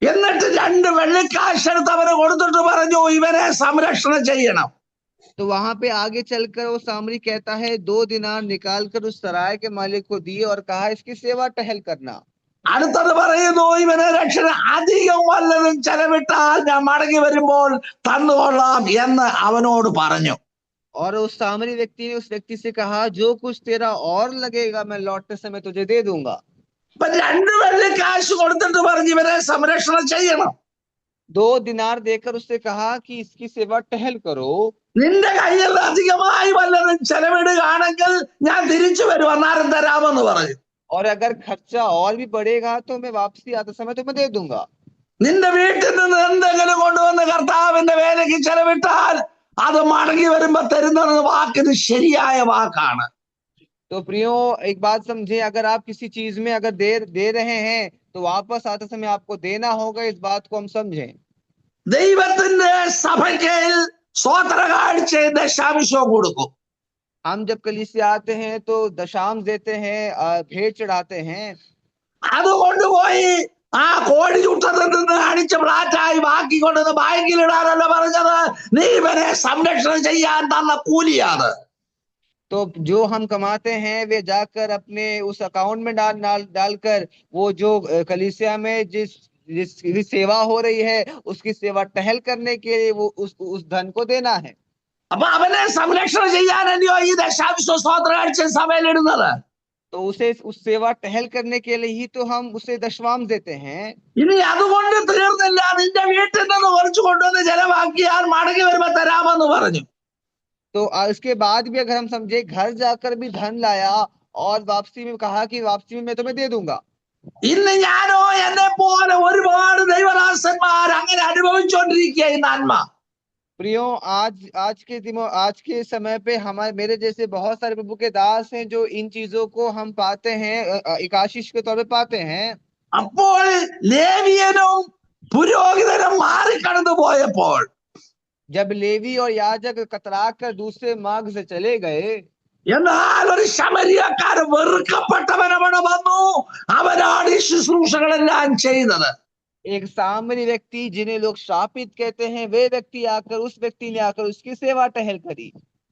A: എന്നിട്ട് 2 വെള്ളിക്കാശെടുത്ത് അവന് കൊടുത്തിട്ട് പറഞ്ഞു ഇവനെ സംരക്ഷണം ചെയ്യണം.
B: तो वहां पे आगे चलकर वो सामरी कहता है 2 दिनार निकाल कर उस सराय के मालिक को दिए और कहा इसकी सेवा टहल करना।
A: അടുത്തത് പറയുന്നു ഇവനെ രക്ഷണ അധികം വല്ലതും ചെലവിട്ടാൽ ഞാൻ മടങ്ങി വരുമ്പോൾ തന്നുകൊള്ളാം എന്ന് അവനോട് പറഞ്ഞു.
B: और उस सामरी व्यक्ति ने उस व्यक्ति से कहा जो कुछ तेरा और लगेगा मैं लौटते समय तुझे दे दूंगा।
A: ഇപ്പൊ 2 വെള്ളിക്കാശ് കൊടുത്തിട്ട് പറഞ്ഞു ഇവനെ സംരക്ഷണം ചെയ്യണം.
B: 2 दिनार देकर उससे कहा कि इसकी सेवा टहल करो।
A: നിന്റെ കയ്യിൽ അധികമായി വല്ലതും ചെലവിടുകയാണെങ്കിൽ ഞാൻ തിരിച്ചു വരും അന്നേരം തരാമെന്ന് പറഞ്ഞു.
B: और अगर खर्चा और भी बढ़ेगा तो मैं वापसी आते समय तुम्हें दे दूंगा।
A: നിന്റെ വീട്ടിൽ നിന്ന് എന്തെങ്കിലും കൊണ്ടുവന്ന് കർത്താവിന്റെ വേലയ്ക്ക് ചെലവിട്ടാൽ അത് മടങ്ങി വരുമ്പോ തരുന്നത് വാക്കിന് ശരിയായ വാക്കാണ്.
B: तो प्रियो एक बात समझे, अगर आप किसी चीज में अगर दे रहे हैं तो वापस आते समय आपको देना होगा, इस बात को हम समझें।
A: ദൈവത്തിന്റെ സഭയ്ക്ക് സ്വോത്ര കാഴ്ച ദശാംശവും കൊടുക്കും.
B: हम जब कलीसिया आते हैं तो दशांश देते हैं, भेंट चढ़ाते हैं।
A: അത് കൊണ്ടുപോയി ആ കോഴി ചുട്ടത്തിൽ നിന്ന് അടിച്ച് ഫ്ലാറ്റായി ബാക്കി കൊണ്ടുവന്ന് ബാങ്കിൽ ഇടാനല്ല പറഞ്ഞത്. നീ ഇവനെ സംരക്ഷണം ചെയ്യാൻ തന്ന കൂലിയാണ്.
B: तो जो हम कमाते हैं वे जाकर अपने उस अकाउंट में डालकर वो जो कलीसिया में जिसकी सेवा हो रही है उसकी सेवा टहल करने के लिए वो उस धन को देना है।
A: അപ്പൊ അവനെ സംരക്ഷണം ചെയ്യാനല്ലയോ ഈ ദശാംശ സ്വോത്ര കാഴ്ച സഭയിൽ ഇടുന്നത്.
B: तो उसे उस सेवा टहल करने के लिए ही तो हम उसे दशवांश देते हैं।
A: ഇനി അതുകൊണ്ട് തീർന്നില്ല, നിന്റെ വീട്ടിൽ നിന്ന് കുറച്ച് കൊണ്ടുവന്ന് ചെലവാക്കിയാൽ മടങ്ങി വരുമ്പോ തരാമെന്ന് പറഞ്ഞു.
B: तो इसके बाद भी अगर हम समझे घर जाकर भी धन लाया और वापसी में कहा कि वापसी में मैं तुम्हें दे दूंगा।
A: ഇന്ന് ഞാനോ എന്നെ പോലെ ഒരുപാട് ദൈവദാസന്മാർ അങ്ങനെ അനുഭവിച്ചുകൊണ്ടിരിക്കുക ഈ നന്മ.
B: प्रियो आज के समय पे हमारे मेरे जैसे बहुत सारे प्रभु के दास हैं जो इन चीजों को हम पाते हैं, एक आशीष के तौर पे पाते हैं।
A: അപ്പോൾ ലേവിയനും പുരോഹിതനും മാറിക്കടന്നു പോയപ്പോൾ
B: जब लेवी और याजक कतरा कर दूसरे मार्ग से चले गए,
A: എന്നാൽ ഒരു ശമരിയക്കാരൻ വെറുക്കപ്പെട്ടവനവിടെ വന്നു. അവനാണ് ഈ ശുശ്രൂഷകളെല്ലാം ചെയ്തത്.
B: एक सामरी व्यक्ति जिन्हें लोग शापित कहते हैं वे व्यक्ति आकर उस व्यक्ति ने आकर उसकी सेवा टहल करी।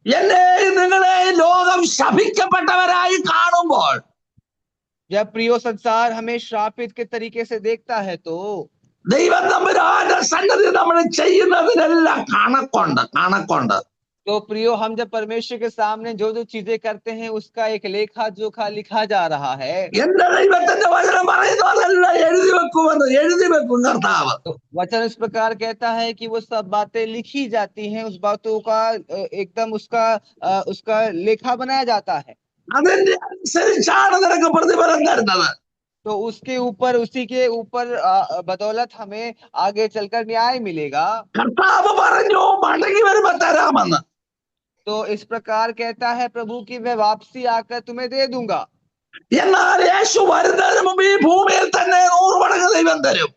A: എന്നെ നിങ്ങളെ ലോകം ശപിക്കപ്പെട്ടവരായി കാണുമ്പോൾ
B: जब प्रियो संसार हमें श्रापित के तरीके से देखता है तो
A: ദൈവം തമ്പുരാന്റെ സന്നിധി നമ്മൾ ചെയ്യുന്നതിനെല്ലാം കണക്കുണ്ട്.
B: तो प्रियो हम जब परमेश्वर के सामने जो जो चीजें करते हैं उसका एक लेखा जोखा लिखा जा रहा है।
A: എന്റെ ദൈവത്തിന്റെ വചനം പറയുന്നു അതെല്ലാം എഴുതി വെക്കും കർത്താവ്.
B: तो वचन इस प्रकार कहता है कि वो सब बातें लिखी जाती हैं, उस बातों का एकदम उसका लेखा बनाया जाता है।
A: അതിന്റെ അനുസരിച്ചാണ് നിനക്ക് പ്രതിഫലം തരുന്നത്.
B: तो उसके ऊपर उसी के ऊपर बदौलत हमें आगे चलकर न्याय मिलेगा।
A: കർത്താവ് പറഞ്ഞു മടങ്ങി വരുമ്പോ തരാമെന്ന്.
B: तो इस प्रकार कहता है प्रभु कि मैं वापसी आकर तुम्हें दे दूंगा।
A: എന്നാൽ യേശു വരുന്നതിന് മുമ്പ് ഈ ഭൂമിയിൽ തന്നെ 100 മടങ്ങ് ദൈവം തരും.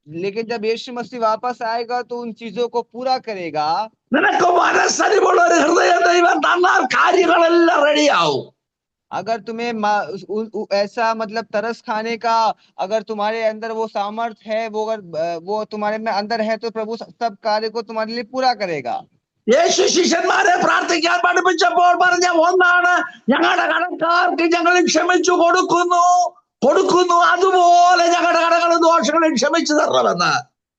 B: लेकिन जब यीशु मसीह वापस आएगा तो उन चीजों को पूरा करेगा।
A: നിനക്ക് മനസ്സരിവുള്ള ഒരു ഹൃദയം ദൈവം തന്നാൽ കാര്യങ്ങളെല്ലാം റെഡിയാവും.
B: अगर तुम्हें ऐसा मतलब तरस खाने का अगर तुम्हारे अंदर वो सामर्थ्य है, वो अगर वो तुम्हारे में अंदर है तो प्रभु सब कार्य को तुम्हारे लिए पूरा करेगा।
A: യേശു ശിഷ്യന്മാരെ പ്രാർത്ഥിക്കാൻ പഠിപ്പിച്ചപ്പോൾ പറഞ്ഞ ഒന്നാണ് ഞങ്ങളുടെ കടക്കാർക്ക് ഞങ്ങൾ ക്ഷമിച്ചു കൊടുക്കുന്നു, കൊടുക്കുന്നു അതുപോലെ ഞങ്ങളുടെ കടങ്ങളും ദോഷങ്ങളും ക്ഷമിച്ചു തരണമെന്ന്.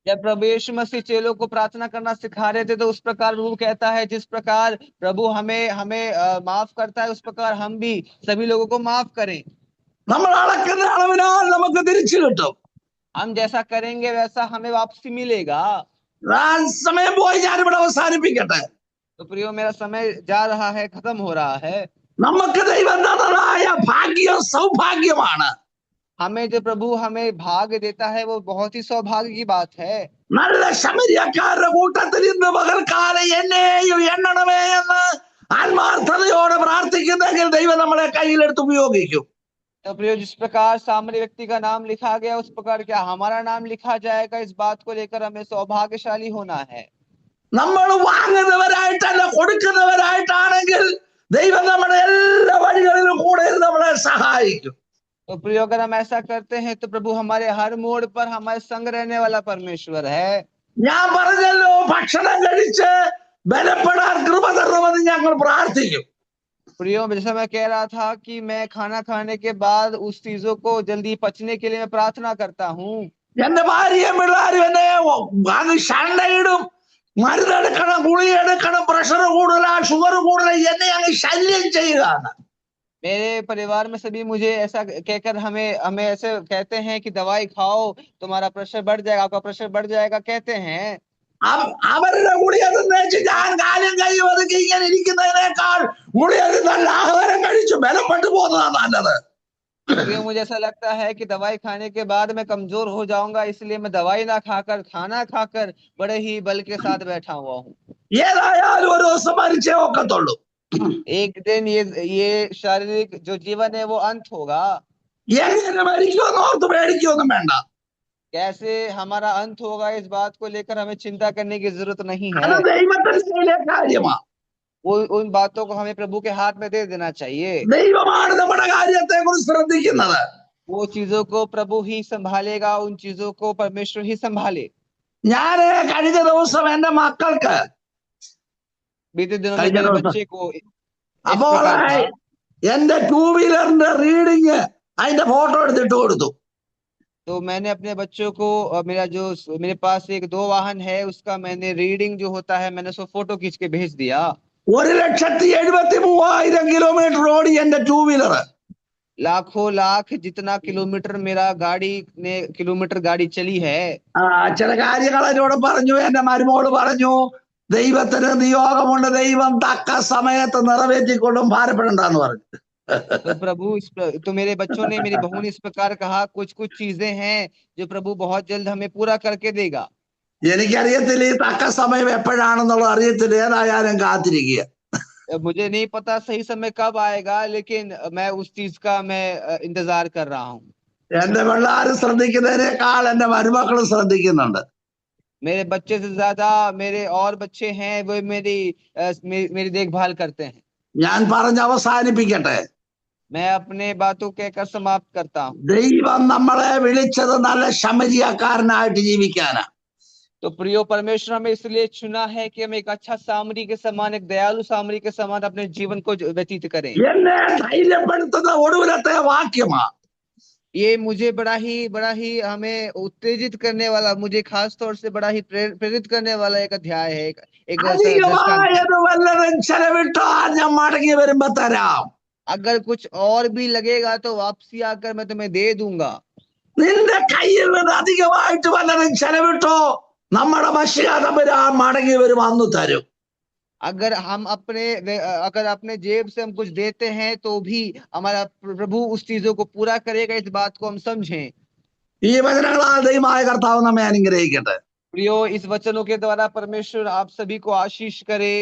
B: जब प्रभु यीशु मसीह चेलों को प्रार्थना करना सिखा रहे थे तो उस प्रकार प्रभु कहता है जिस प्रकार प्रभु हमें हमें माफ करता है उस प्रकार हम भी सभी लोगों को माफ करें.
A: നമ്മൾ അളക്കുന്ന അളവിനാൽ നമുക്ക് തിരിച്ചു കിട്ടും.
B: हम जैसा करेंगे वैसा हमें वापसी मिलेगा.
A: സമയം പോയി, ഞാനിവിടെ അവസാനിപ്പിക്കട്ടെ.
B: तो प्रियो मेरा समय जा रहा है, खत्म हो रहा है.
A: നമുക്ക് ദൈവം തന്നതായ ഭാഗ്യം സൗഭാഗ്യമാണ്.
B: हमें जो प्रभु हमें भाग्य देता है वो बहुत ही सौभाग्य की बात है.
A: നല്ല ശമര്യക്കാരുടെ കൂട്ടത്തിൽ ഇന്ന് പകൽക്കാലം എന്നെയും എണ്ണണമേ എന്ന് ആത്മാർത്ഥതയോടെ പ്രാർത്ഥിക്കുന്നെങ്കിൽ ദൈവം നമ്മളെ കയ്യിലെടുത്ത് ഉപയോഗിക്കും.
B: तो प्रियो जिस प्रकार सामने व्यक्ति का नाम लिखा गया उस प्रकार क्या हमारा नाम लिखा जाएगा, इस बात को लेकर हमें सौभाग्यशाली होना है.
A: നമ്മൾ വാങ്ങുന്നവരായിട്ടല്ല കൊടുക്കുന്നവരായിട്ടാണെങ്കിൽ ദൈവം നമ്മുടെ എല്ലാ വഴികളിലും കൂടെ നമ്മളെ സഹായിക്കും.
B: तो प्रियो अगर हम ऐसा करते हैं तो प्रभु हमारे हर मोड़ पर हमारे संग रहने वाला परमेश्वर है.
A: ഞാൻ പറഞ്ഞല്ലോ, ഭക്ഷണം കഴിച്ച് ബലപ്പെടാൻ കൃപ തരണമെന്ന് ഞങ്ങൾ പ്രാർത്ഥിക്കും.
B: प्रियो जैसा मैं कह रहा था कि मैं खाना खाने के बाद उस चीजों को जल्दी पचने के लिए मैं प्रार्थना करता हूँ.
A: എന്റെ ഭാര്യയും പിള്ളേരും എന്നെ അത് ഷണ്ടയിടും, മരുന്നെടുക്കണം, ഗുളിയെടുക്കണം, പ്രഷർ കൂടുതലാ, ഷുഗർ കൂടുതലാ, എന്നെ അങ്ങ് ശല്യം ചെയ്യുകയാണ്.
B: मेरे परिवार में सभी मुझे ऐसा कहकर हमें हमें ऐसे कहते हैं कि दवाई खाओ तुम्हारा प्रेशर बढ़ जाएगा, आपका प्रेशर बढ़ जाएगा कहते हैं.
A: അവരുടെ ഗുളിയെന്ന് വെച്ച് ഞാൻ കാലും കൈയും ഒതുക്കി ഇങ്ങനെ ഇരിക്കുന്നതിനേക്കാൾ ഗുളിയെന്ന് നല്ല ആഹാരം കഴിച്ചു ബലപ്പെട്ടു പോകുന്നതാണ് നല്ലത്.
B: मुझे ऐसा लगता है कि दवाई खाने के बाद मैं कमजोर हो जाऊंगा, इसलिए मैं दवाई ना खाकर खाना खाकर बड़े ही बल के साथ बैठा हुआ हूँ.
A: ഏതായാലും ഒരു ദിവസം മരിച്ചേ ഒക്കത്തുള്ളൂ.
B: एक दिन ये शारीरिक जो जीवन है वो अंत होगा.
A: എങ്ങനെ മരിക്കുമെന്ന് ഓർത്ത് പേടിക്കൊന്നും വേണ്ട.
B: कैसे हमारा अंत होगा इस बात को लेकर हमें चिंता करने की जरूरत नहीं है.
A: അത് ദൈവത്തിന്റെ കാര്യമാണ്.
B: वो उन बातों को हमें प्रभु के हाथ में दे देना चाहिए.
A: ദൈവമാണ് നമ്മുടെ കാര്യത്തെ കുറിച്ച് ശ്രദ്ധിക്കുന്നത്.
B: वो चीजों को प्रभु ही संभालेगा, उन चीजों को परमेश्वर ही संभाले.
A: ഞാൻ കഴിഞ്ഞ ദിവസം എന്റെ മക്കൾക്ക്
B: बीते दिनों में मेरे बच्चे को
A: അപ്പോൾ എന്റെ 2 വീലറിന്റെ റീഡിങ് അതിന്റെ ഫോട്ടോ എടുത്തിട്ട് കൊടുത്തു.
B: तो मैंने अपने बच्चों को मेरे पास एक 2 वाहन है उसका मैंने रीडिंग जो होता है मैंने उसको फोटो खींच के भेज दिया.
A: 1,73,000 കിലോമീറ്റർ ഓടി എന്റെ 2 വീലർ.
B: लाखों लाख जितना किलोमीटर मेरा किलोमीटर गाड़ी चली है.
A: ചില കാര്യങ്ങൾ എന്നോട് പറഞ്ഞു. എന്റെ മരുമോള് പറഞ്ഞു, ദൈവത്തിന് നിയോഗമുണ്ട്, ദൈവം തക്ക സമയത്ത് നിറവേറ്റിക്കൊണ്ടും ഭാരപ്പെടണ്ടെന്ന് പറഞ്ഞു.
B: तो प्रभु तो मेरे बच्चों ने मेरी बहू ने इस प्रकार कहा कुछ चीजें हैं जो प्रभु बहुत जल्द हमें पूरा करके देगा.
A: എനിക്കറിയത്തില്ല ഈ തക്ക സമയം എപ്പോഴാണെന്നുള്ള അറിയത്തില്ല. ഏതായാലും കാത്തിരിക്കുക.
B: मुझे नहीं पता सही समय कब आएगा, लेकिन मैं उस चीज का मैं इंतजार कर रहा हूँ.
A: എന്റെ പിള്ളേര് ശ്രദ്ധിക്കുന്നതിനേക്കാൾ എന്റെ മരുമക്കളും ശ്രദ്ധിക്കുന്നുണ്ട്.
B: मेरे बच्चे से ज्यादा मेरे और बच्चे हैं वो मेरी देखभाल करते हैं.
A: ഞാൻ പറഞ്ഞ് അവസാനിപ്പിക്കട്ടെ.
B: मैं अपने बातों कहकर समाप्त करता हूँ.
A: ദൈവം നമ്മളെ വിളിച്ചത് നല്ല ശമരിയക്കാരനായിട്ട് ജീവിക്കാനാ.
B: तो प्रियो परमेश्वर हमें इसलिए चुना है कि हम एक अच्छा सामरी के समान, एक दयालु सामरी के समान अपने जीवन को व्यतीत करें.
A: എന്നെ ധൈര്യപ്പെടുത്തുന്ന ഒടുവിലത്തെ വാക്യമാ.
B: ये मुझे बड़ा ही हमें उत्तेजित करने वाला, मुझे खास तौर से बड़ा ही प्रेरित करने वाला एक अध्याय है.
A: അധികമായത് വല്ലതും ചെലവിട്ടാൽ ഞാൻ മടങ്ങി വരുമ്പോ തരാം.
B: अगर कुछ और भी लगेगा तो वापसी आकर मैं तुम्हें दे दूंगा.
A: നിന്റെ കയ്യിൽ നിന്ന് അധികമായിട്ട് വല്ലതും ചെലവിട്ടോ, നമ്മുടെ മഷിയാതമ്പുരാൻ മടങ്ങി വരും, അന്ന് തരും.
B: अगर अपने जेब से हम कुछ देते हैं तो भी हमारा प्रभु उस चीजों को पूरा करेगा, इस बात को हम समझें.
A: ഈ വചനങ്ങളാൽ ദൈവമായ കർത്താവ് നമ്മെ അനുഗ്രഹിക്കട്ടെ.
B: प्रियो इस वचनों के द्वारा परमेश्वर आप सभी को आशीष करे.